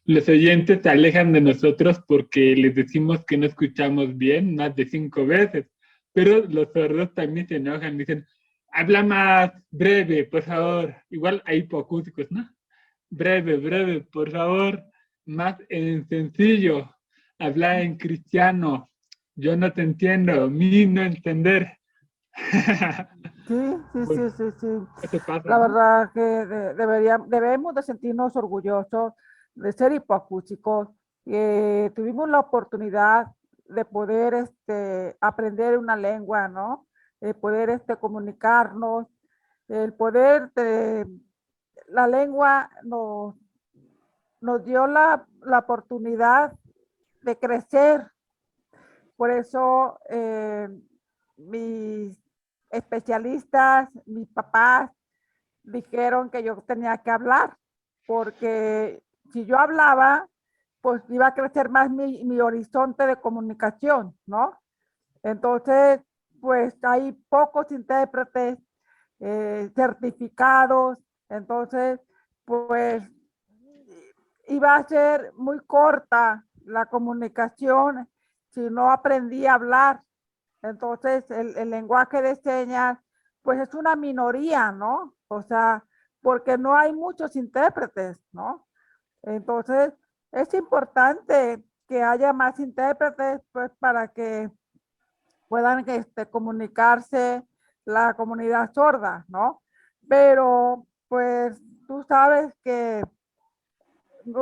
los oyentes se alejan de nosotros porque les decimos que no escuchamos bien más de 5 veces, pero los sordos también se enojan, dicen, habla más breve, por favor. Igual hay hipoacústicos, ¿no? Breve, breve, por favor, más en sencillo, habla en cristiano, yo no te entiendo, mi no entender. Sí, sí, sí, Bueno, sí, sí. eso pasa, La ¿no? verdad que debemos de sentirnos orgullosos de ser hipoacústicos. Tuvimos la oportunidad de poder aprender una lengua, ¿no? De poder comunicarnos, el poder de la lengua nos dio la oportunidad de crecer. Por eso mis especialistas, mis papás, dijeron que yo tenía que hablar, porque si yo hablaba, pues iba a crecer más mi horizonte de comunicación, ¿no? Entonces, pues hay pocos intérpretes certificados, entonces, pues iba a ser muy corta la comunicación si no aprendí a hablar. Entonces, el lenguaje de señas, pues es una minoría, ¿no? O sea, porque no hay muchos intérpretes, ¿no? Entonces, es importante que haya más intérpretes, pues, para que puedan comunicarse la comunidad sorda, ¿no? Pero, pues, tú sabes que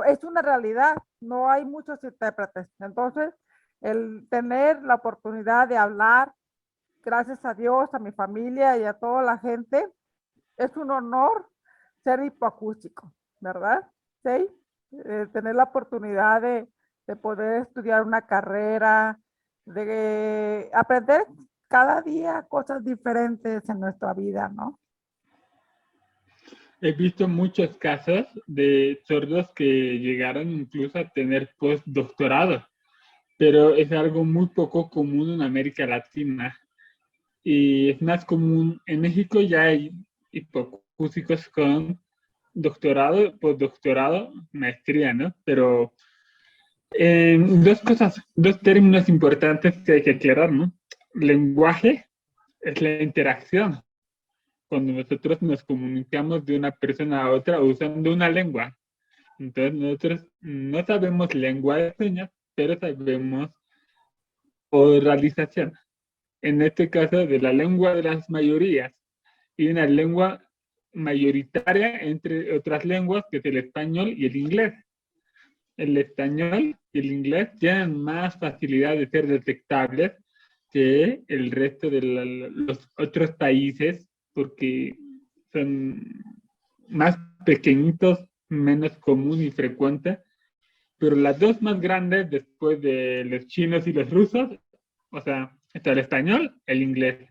es una realidad, no hay muchos intérpretes. Entonces, el tener la oportunidad de hablar, gracias a Dios, a mi familia y a toda la gente, es un honor ser hipoacústico, ¿verdad? Sí, tener la oportunidad de poder estudiar una carrera, de aprender cada día cosas diferentes en nuestra vida, ¿no? He visto muchos casos de sordos que llegaron incluso a tener postdoctorado, pero es algo muy poco común en América Latina. Y es más común, en México ya hay hipoacúsicos con doctorado, postdoctorado, maestría, ¿no? Pero dos cosas, dos términos importantes que hay que aclarar, ¿no? Lenguaje es la interacción, cuando nosotros nos comunicamos de una persona a otra usando una lengua. Entonces nosotros no sabemos lengua de señas, pero sabemos oralización. En este caso de la lengua de las mayorías y una lengua mayoritaria entre otras lenguas que es el español y el inglés. El español y el inglés tienen más facilidad de ser detectables que el resto de los otros países porque son más pequeñitos, menos común y frecuente, pero las dos más grandes después de los chinos y los rusos, o sea, está el español, el inglés.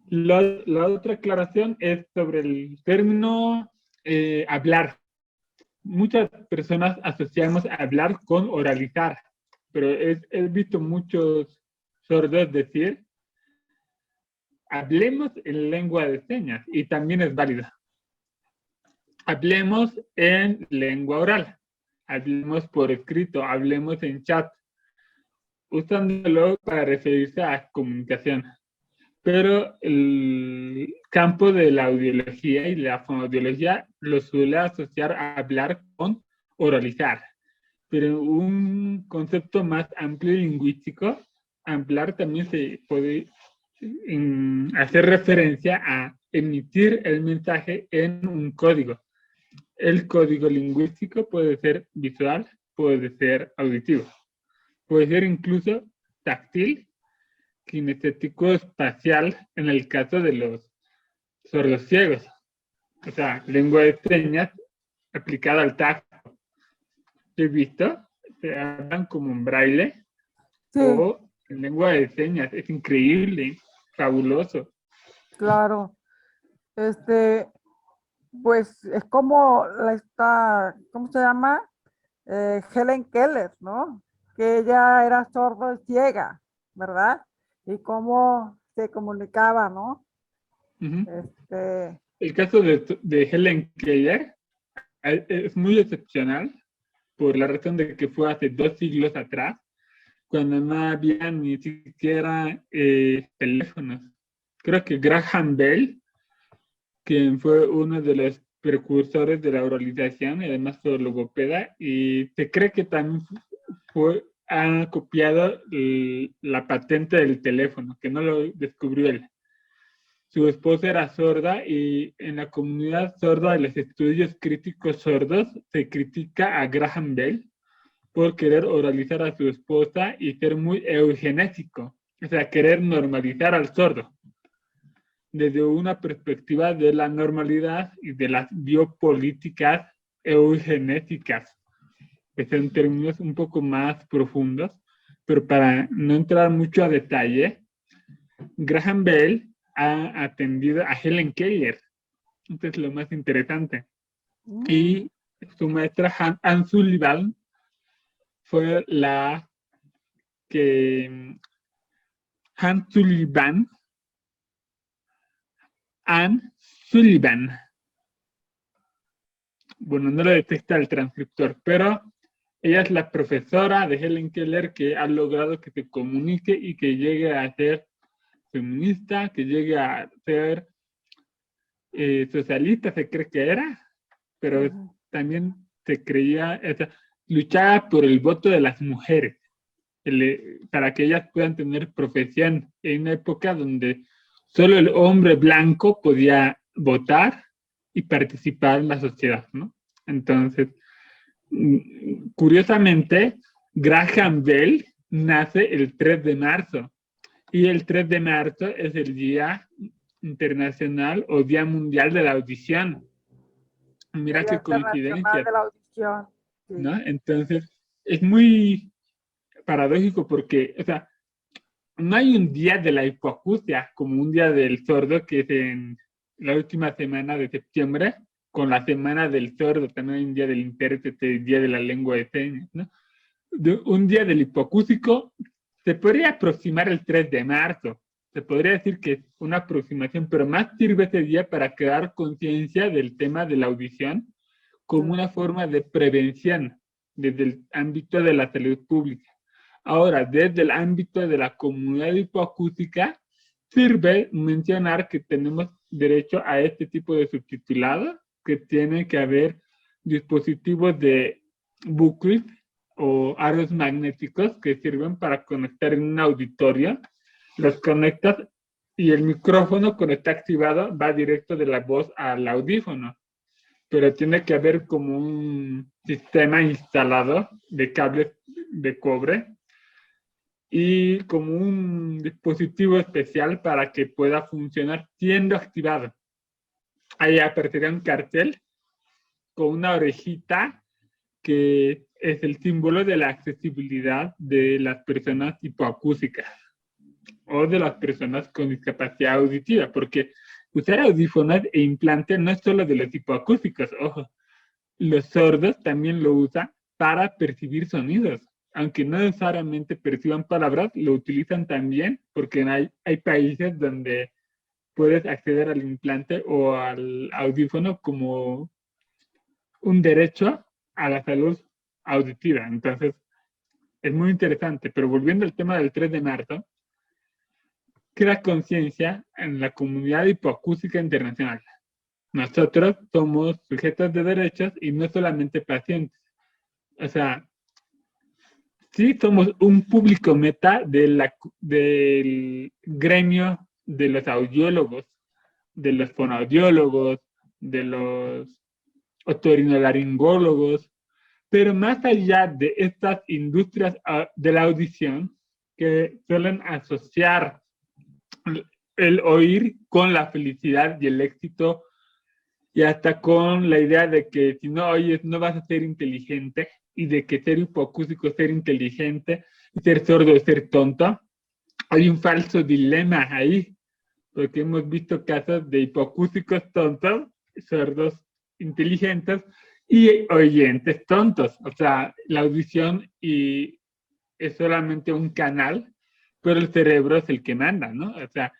La otra aclaración es sobre el término hablar. Muchas personas asociamos hablar con oralizar, pero he visto muchos sordos decir hablemos en lengua de señas y también es válida. Hablemos en lengua oral, hablemos por escrito, hablemos en chat, usándolo para referirse a comunicación. Pero el campo de la audiología y la fonoaudiología lo suele asociar a hablar con oralizar. Pero un concepto más amplio y lingüístico, hablar también se puede hacer referencia a emitir el mensaje en un código. El código lingüístico puede ser visual, puede ser auditivo, puede ser incluso táctil, kinestético, espacial, en el caso de los sordos ciegos. O sea, lengua de señas aplicada al tacto. He visto, se hablan como en braille Sí, o en lengua de señas. Es increíble, fabuloso. claro. Pues es como ¿cómo se llama? Helen Keller, ¿no? Que ella era sordo y ciega, ¿verdad? Y cómo se comunicaba, ¿no? Uh-huh. Este, El caso de Helen Keller es muy excepcional por la razón de que fue hace 2 siglos atrás, cuando no había ni siquiera teléfonos. Creo que Graham Bell, quien fue uno de los precursores de la oralización y además fue logopeda, y se cree que también ha copiado la patente del teléfono, que no lo descubrió él. Su esposa era sorda y en la comunidad sorda de los estudios críticos sordos se critica a Graham Bell por querer oralizar a su esposa y ser muy eugenésico, o sea, querer normalizar al sordo desde una perspectiva de la normalidad y de las biopolíticas eugenéticas, que son términos un poco más profundos, pero para no entrar mucho a detalle, Graham Bell ha atendido a Helen Keller, esto es lo más interesante, y su maestra Anne Sullivan fue la que Anne Sullivan, bueno, no lo detecta el transcriptor, pero ella es la profesora de Helen Keller que ha logrado que se comunique y que llegue a ser feminista, que llegue a ser socialista, se cree que era, pero también se creía, luchaba por el voto de las mujeres, para que ellas puedan tener profesión en una época donde solo el hombre blanco podía votar y participar en la sociedad, ¿no? Entonces, curiosamente, Graham Bell nace el 3 de marzo y el 3 de marzo es el Día Internacional o Día Mundial de la Audición. Mira qué coincidencia, de la audición. Sí. ¿no? Entonces, es muy paradójico porque, o sea, no hay un día de la hipoacusia como un día del sordo que es en la última semana de septiembre, con la semana del sordo, también hay un día del intérprete, el día de la lengua de señas, ¿no? Un día del hipoacúsico se podría aproximar el 3 de marzo, se podría decir que es una aproximación, pero más sirve ese día para crear conciencia del tema de la audición como una forma de prevención desde el ámbito de la salud pública. Ahora, desde el ámbito de la comunidad hipoacústica, sirve mencionar que tenemos derecho a este tipo de subtitulado, que tiene que haber dispositivos de bucles o aros magnéticos que sirven para conectar en un auditorio. Los conectas y el micrófono, cuando está activado, va directo de la voz al audífono. Pero tiene que haber como un sistema instalado de cables de cobre y como un dispositivo especial para que pueda funcionar siendo activado. Ahí aparecería un cartel con una orejita que es el símbolo de la accesibilidad de las personas hipoacúsicas o de las personas con discapacidad auditiva, porque usar audífonos e implantes no es solo de los hipoacústicos, ojo, los sordos también lo usan para percibir sonidos, aunque no necesariamente perciban palabras, lo utilizan también porque hay países donde puedes acceder al implante o al audífono como un derecho a la salud auditiva. Entonces, es muy interesante. Pero volviendo al tema del 3 de marzo, crea conciencia en la comunidad hipoacústica internacional. Nosotros somos sujetos de derechos y no solamente pacientes. O sea, sí somos un público meta del gremio de los audiólogos, de los fonoaudiólogos, de los otorinolaringólogos, pero más allá de estas industrias de la audición que suelen asociar el oír con la felicidad y el éxito y hasta con la idea de que si no oyes no vas a ser inteligente y de que ser hipoacústico es ser inteligente y ser sordo es ser tonto, hay un falso dilema ahí, porque hemos visto casos de hipoacústicos tontos, sordos inteligentes y oyentes tontos. O sea, la audición es solamente un canal, pero el cerebro es el que manda, ¿no? O sea,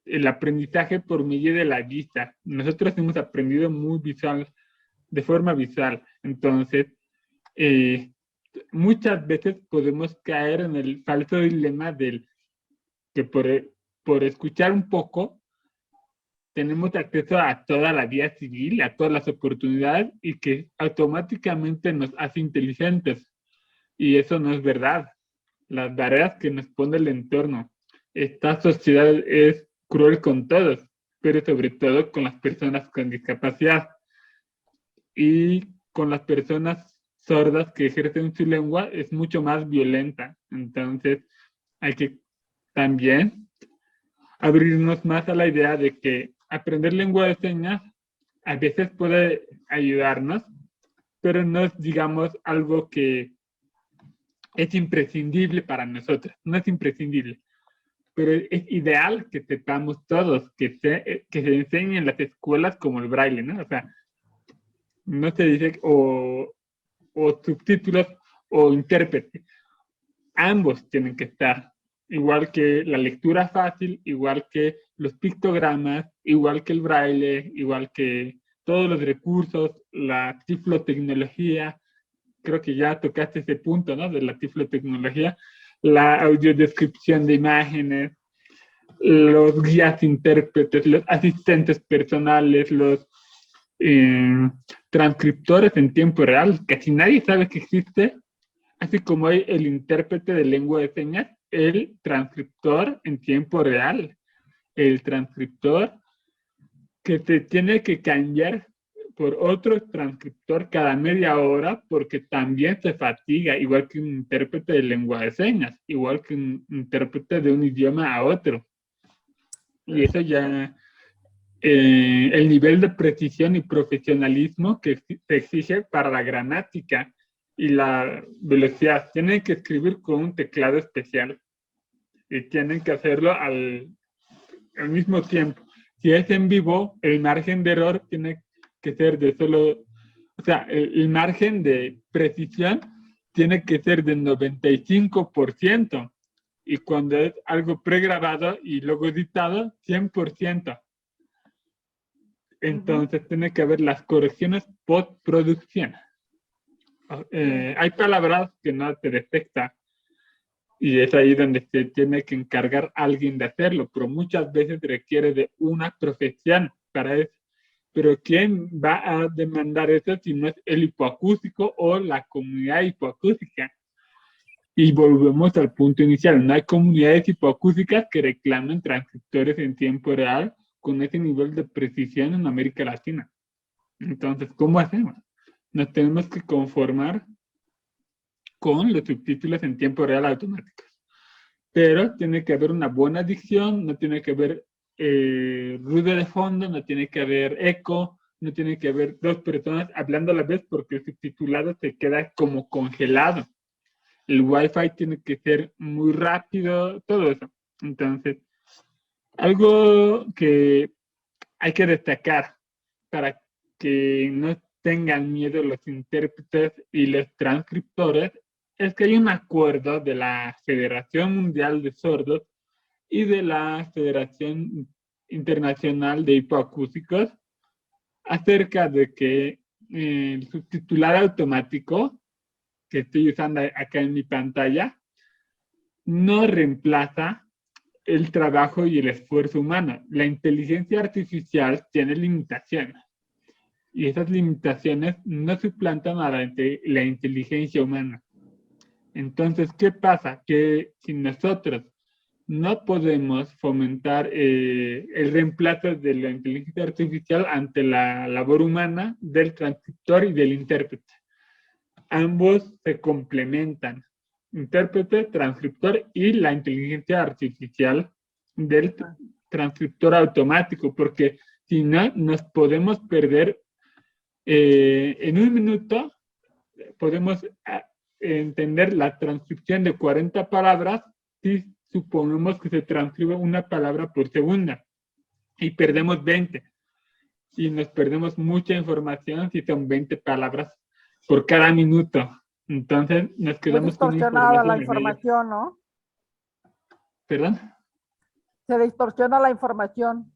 el aprendizaje por medio de la vista. Nosotros hemos aprendido muy visual, de forma visual. Entonces, muchas veces podemos caer en el falso dilema del que por escuchar un poco tenemos acceso a toda la vía civil, a todas las oportunidades y que automáticamente nos hace inteligentes. Y eso no es verdad. Las barreras que nos pone el entorno. Esta sociedad es cruel con todos, pero sobre todo con las personas con discapacidad y con las personas sordas que ejercen su lengua es mucho más violenta. Entonces hay que también abrirnos más a la idea de que aprender lengua de señas a veces puede ayudarnos, pero no es, digamos, algo que es imprescindible para nosotros, no es imprescindible. Pero es ideal que sepamos todos, que se enseñe en las escuelas como el braille, ¿no? O sea, no se dice o subtítulos o intérprete. Ambos tienen que estar, igual que la lectura fácil, igual que los pictogramas, igual que el braille, igual que todos los recursos, la tiflotecnología. Creo que ya tocaste ese punto, ¿no? De la tiflotecnología, la audiodescripción de imágenes, los guías intérpretes, los asistentes personales, los transcriptores en tiempo real. Casi nadie sabe que existe, así como hay el intérprete de lengua de señas, el transcriptor en tiempo real, el transcriptor que te tiene que cambiar por otro transcriptor cada media hora porque también se fatiga, igual que un intérprete de lengua de señas, igual que un intérprete de un idioma a otro. Y eso ya, el nivel de precisión y profesionalismo que se exige para la gramática y la velocidad. Tienen que escribir con un teclado especial y tienen que hacerlo al mismo tiempo. Si es en vivo, el margen de error tiene que ser de solo, o sea, el margen de precisión tiene que ser del 95%. Y cuando es algo pregrabado y luego editado, 100%. Entonces tiene que haber las correcciones postproducción. Hay palabras que no se detecta y es ahí donde se tiene que encargar alguien de hacerlo, pero muchas veces requiere de una profesión para eso. Pero ¿quién va a demandar eso si no es el hipoacústico o la comunidad hipoacústica? Y volvemos al punto inicial, no hay comunidades hipoacústicas que reclamen transcriptores en tiempo real con ese nivel de precisión en América Latina. Entonces, ¿cómo hacemos? Nos tenemos que conformar con los subtítulos en tiempo real automáticos. Pero tiene que haber una buena dicción, no tiene que haber ruido de fondo, no tiene que haber eco, no tiene que haber dos personas hablando a la vez porque el subtitulado se queda como congelado. El Wi-Fi tiene que ser muy rápido, todo eso. Entonces, algo que hay que destacar para que no tengan miedo los intérpretes y los transcriptores es que hay un acuerdo de la Federación Mundial de Sordos y de la Federación Internacional de Hipoacúsicos acerca de que el subtitular automático que estoy usando acá en mi pantalla no reemplaza el trabajo y el esfuerzo humano. La inteligencia artificial tiene limitaciones y esas limitaciones no suplantan a la inteligencia humana. Entonces, ¿qué pasa? Que si nosotros no podemos fomentar el reemplazo de la inteligencia artificial ante la labor humana del transcriptor y del intérprete. Ambos se complementan, intérprete, transcriptor y la inteligencia artificial del transcriptor automático, porque si no, nos podemos perder en un minuto, podemos entender la transcripción de 40 palabras si suponemos que se transcribe una palabra por segunda y perdemos 20. Y nos perdemos mucha información si son 20 palabras por cada minuto. Entonces nos Muy quedamos con distorsionada la información. información, ¿no? ¿Perdón? Se distorsiona la información.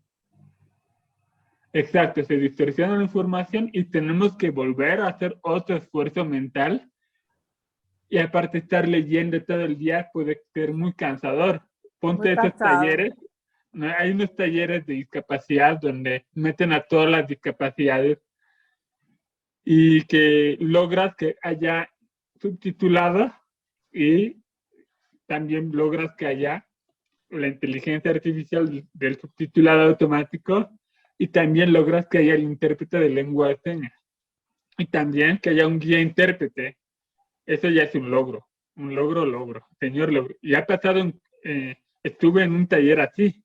Exacto, se distorsiona la información y tenemos que volver a hacer otro esfuerzo mental. Y aparte estar leyendo todo el día puede ser muy cansador. Ponte Muy esos cansado. talleres. ¿No? Hay unos talleres de discapacidad donde meten a todas las discapacidades y que logras que haya subtitulado y también logras que haya la inteligencia artificial del subtitulado automático y también logras que haya el intérprete de lengua de señas y también que haya un guía intérprete. Eso ya es un logro, señor logro. Y ha pasado, estuve en un taller así,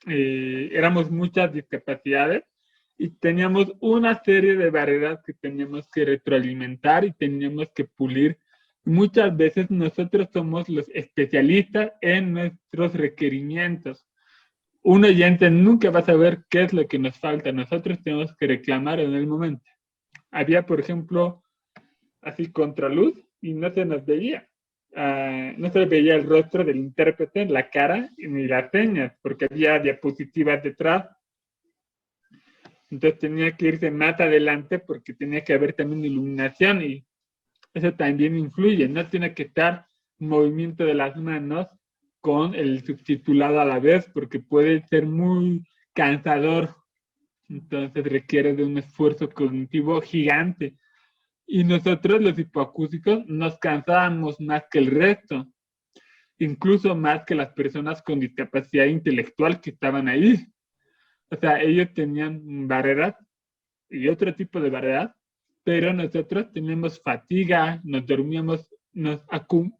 éramos muchas discapacidades y teníamos una serie de barreras que teníamos que retroalimentar y teníamos que pulir. Muchas veces nosotros somos los especialistas en nuestros requerimientos. Un oyente nunca va a saber qué es lo que nos falta. Nosotros tenemos que reclamar en el momento. Había, por ejemplo, así contraluz y no se nos veía. No se veía el rostro del intérprete, la cara ni las señas, porque había diapositivas detrás. Entonces tenía que irse más adelante porque tenía que haber también iluminación y eso también influye. No tiene que estar movimiento de las manos con el subtitulado a la vez porque puede ser muy cansador. Entonces requiere de un esfuerzo cognitivo gigante. Y nosotros los hipoacúsicos nos cansábamos más que el resto, incluso más que las personas con discapacidad intelectual que estaban ahí. O sea, ellos tenían barreras y otro tipo de barreras, pero nosotros teníamos fatiga, nos dormíamos, nos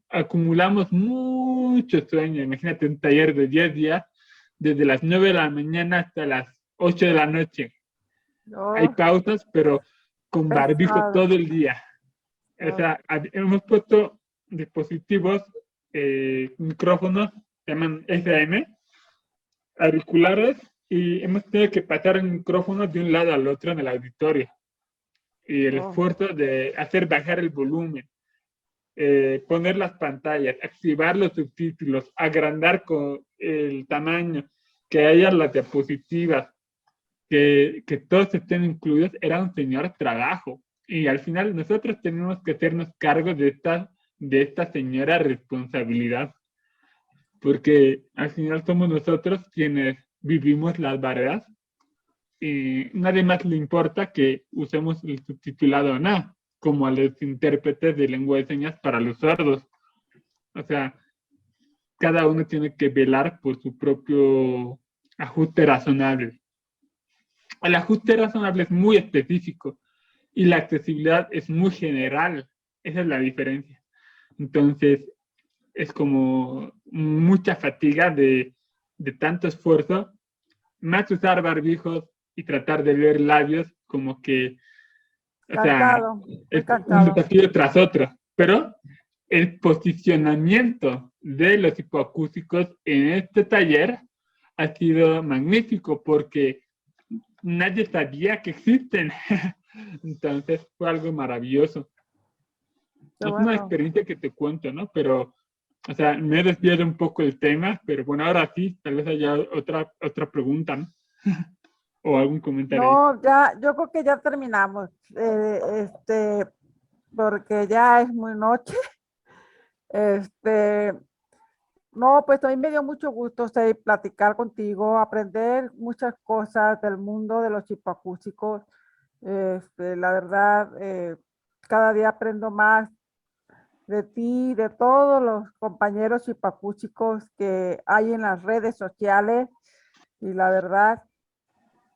acumulamos mucho sueño. Imagínate un taller de 10 días, desde las 9 de la mañana hasta las 8 de la noche. Oh, Hay pausas, pero con barbijo pesado. todo el día. O sea, hemos puesto dispositivos, micrófonos, se llaman FM, auriculares, y hemos tenido que pasar el micrófono de un lado al otro en el auditorio. Y el esfuerzo de hacer bajar el volumen, poner las pantallas, activar los subtítulos, agrandar con el tamaño, que haya las diapositivas, que todos estén incluidos, era un señor trabajo. Y al final nosotros tenemos que hacernos cargo de esta señora responsabilidad, porque al final somos nosotros quienes vivimos las barreras y nadie más le importa que usemos el subtitulado o no, como a los intérpretes de lengua de señas para los sordos. O sea, cada uno tiene que velar por su propio ajuste razonable. El ajuste razonable es muy específico y la accesibilidad es muy general. Esa es la diferencia. Entonces, es como mucha fatiga de tanto esfuerzo, más usar barbijos y tratar de ver labios como que, o sea, es un desafío tras otro. Pero el posicionamiento de los hipoacústicos en este taller ha sido magnífico porque nadie sabía que existen. Entonces fue algo maravilloso. Es una experiencia que te cuento, ¿no? Pero, o sea, me he desviado un poco el tema, pero bueno, ahora sí, tal vez haya otra pregunta, ¿no? ¿O algún comentario ahí? No, ya, yo creo que ya terminamos, porque ya es muy noche. Este, no, pues a mí me dio mucho gusto, platicar contigo, aprender muchas cosas del mundo de los hipoacúsicos. La verdad, cada día aprendo más de ti, de todos los compañeros hipoacúsicos que hay en las redes sociales. Y la verdad,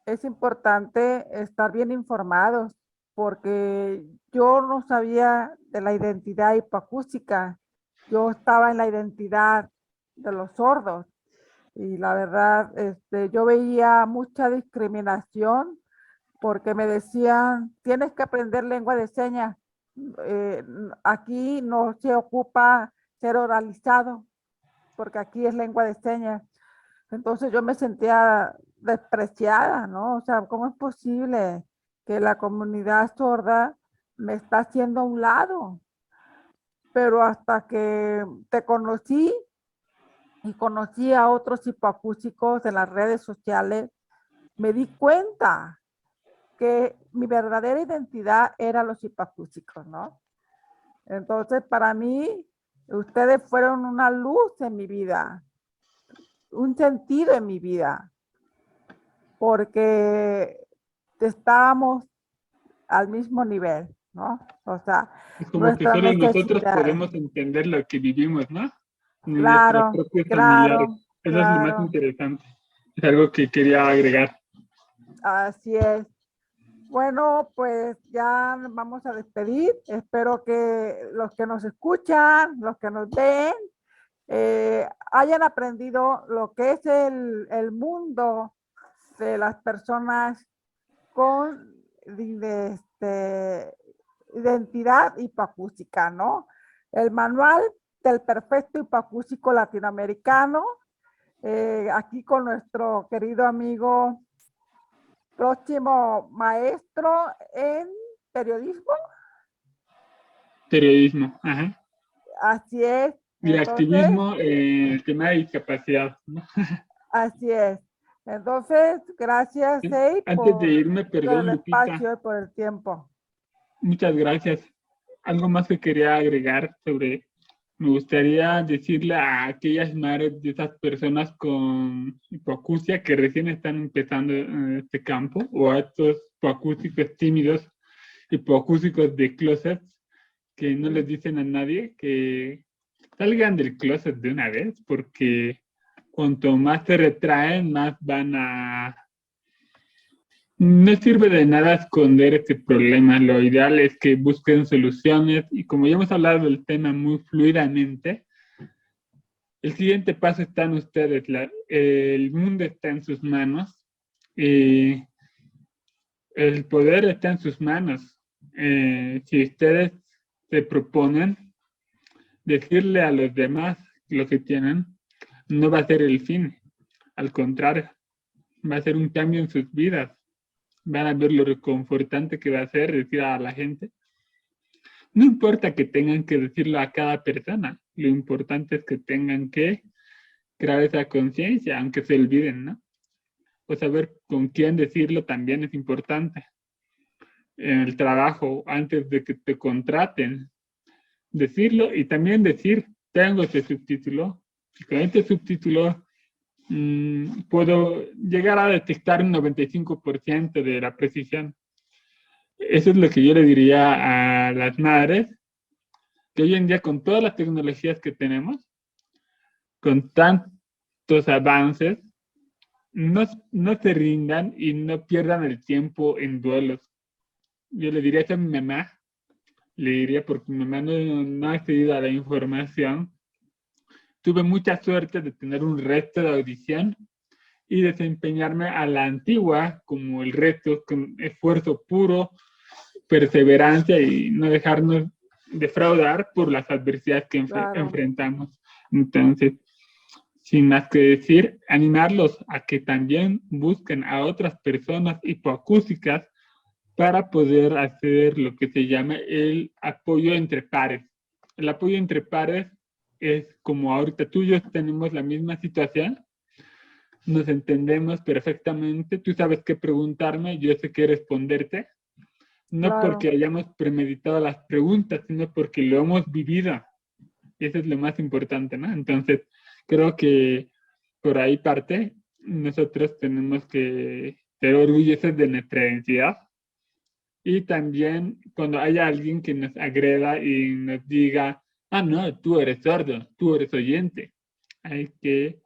es importante estar bien informados porque yo no sabía de la identidad hipoacústica. Yo estaba en la identidad de los sordos y la verdad, yo veía mucha discriminación porque me decían, tienes que aprender lengua de señas. Aquí no se ocupa ser oralizado porque aquí es lengua de señas. Entonces yo me sentía despreciada, ¿no? O sea, ¿cómo es posible que la comunidad sorda me está haciendo a un lado? Pero hasta que te conocí y conocí a otros hipoacúsicos en las redes sociales, me di cuenta que mi verdadera identidad era los hipoacúsicos, ¿no? Entonces, para mí, ustedes fueron una luz en mi vida, un sentido en mi vida, porque estábamos al mismo nivel, ¿no? O sea, Es como que nuestras solo nosotros necesidades. podemos entender lo que vivimos, ¿no? Nuestros Claro, propios familiares. claro, Eso es lo más claro, interesante. Es algo que quería agregar. así es. Bueno, pues ya nos vamos a despedir. Espero que los que nos escuchan, los que nos ven, hayan aprendido lo que es el mundo de las personas con identidad hipoacústica, ¿no? El manual del perfecto hipoacústico latinoamericano, aquí con nuestro querido amigo, próximo maestro en periodismo, Periodismo, ajá. así es. Y Entonces, activismo en el tema de discapacidad, ¿no? así es. Entonces, gracias, Sei, Antes de irme, por el perdón, Lupita, espacio y por el tiempo. muchas gracias. Algo más que quería agregar sobre, me gustaría decirle a aquellas madres de esas personas con hipoacusia que recién están empezando en este campo, o a estos hipoacúsicos tímidos, hipoacúsicos de closet, que no les dicen a nadie que salgan del closet de una vez, porque cuanto más se retraen, más van a... No sirve de nada esconder este problema. Lo ideal es que busquen soluciones y como ya hemos hablado del tema muy fluidamente, el siguiente paso está en ustedes. El mundo está en sus manos. Y el poder está en sus manos. Si ustedes se proponen decirle a los demás lo que tienen, no va a ser el fin. Al contrario, va a ser un cambio en sus vidas. Van a ver lo reconfortante que va a ser decir a la gente. No importa que tengan que decirlo a cada persona, lo importante es que tengan que crear esa conciencia, aunque se olviden, ¿no? O saber con quién decirlo también es importante. En el trabajo, antes de que te contraten, decirlo y también decir, tengo este subtítulo, y con este subtítulo puedo llegar a detectar un 95% de la precisión. Eso es lo que yo le diría a las madres, que hoy en día con todas las tecnologías que tenemos, con tantos avances, no se rindan y no pierdan el tiempo en duelos. Yo le diría eso a mi mamá, le diría porque mi mamá no ha accedido a la información. Tuve mucha suerte de tener un resto de audición y desempeñarme a la antigua, como el resto, con esfuerzo puro, perseverancia y no dejarnos defraudar por las adversidades que Claro. enfrentamos. Entonces, sin más que decir, animarlos a que también busquen a otras personas hipoacústicas para poder hacer lo que se llama el apoyo entre pares. El apoyo entre pares es como ahorita tú y yo tenemos la misma situación, nos entendemos perfectamente, tú sabes qué preguntarme, yo sé qué responderte, no Claro. porque hayamos premeditado las preguntas, sino porque lo hemos vivido. Y eso es lo más importante, ¿no? Entonces, creo que por ahí parte, nosotros tenemos que ser orgullosos de nuestra identidad. Y también cuando haya alguien que nos agreda y nos diga, ah, no, tú eres sordo, tú eres oyente. Hay que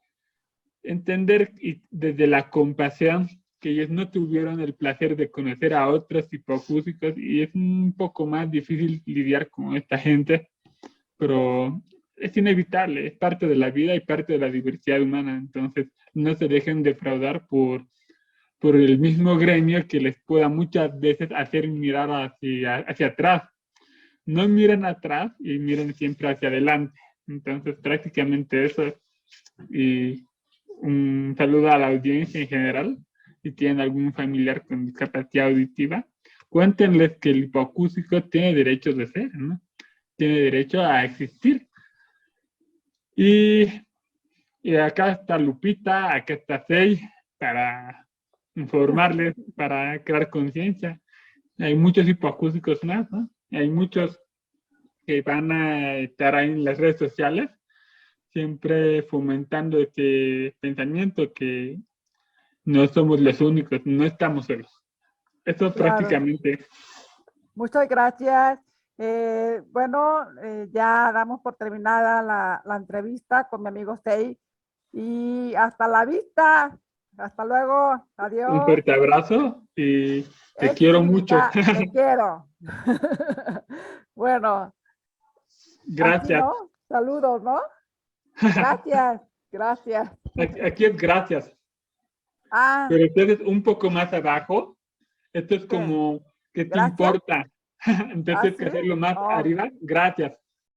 entender y desde la compasión que ellos no tuvieron el placer de conocer a otros hipoacúsicos y es un poco más difícil lidiar con esta gente, pero es inevitable, es parte de la vida y parte de la diversidad humana. Entonces, no se dejen defraudar por el mismo gremio que les pueda muchas veces hacer mirar hacia atrás. No miren atrás y miren siempre hacia adelante. Entonces, prácticamente eso. Y un saludo a la audiencia en general. Si tienen algún familiar con discapacidad auditiva, cuéntenles que el hipoacústico tiene derecho de ser, ¿no? Tiene derecho a existir. Y acá está Lupita, acá está Sei, para informarles, para crear conciencia. Hay muchos hipoacústicos más, ¿no? Hay muchos que van a estar ahí en las redes sociales, siempre fomentando este pensamiento que no somos los únicos, no estamos solos. Eso Claro. prácticamente. Muchas gracias. Bueno, ya damos por terminada la entrevista con mi amigo Sei. Y hasta la vista. Hasta luego. Adiós. Un fuerte abrazo y te quiero mucho. Te quiero. Bueno. Gracias. Aquí, ¿no? Saludos, ¿no? Gracias. Gracias. Aquí es gracias. Ah. Pero entonces un poco más abajo, esto es como, ¿qué te importa? Entonces, que hacerlo más arriba, gracias.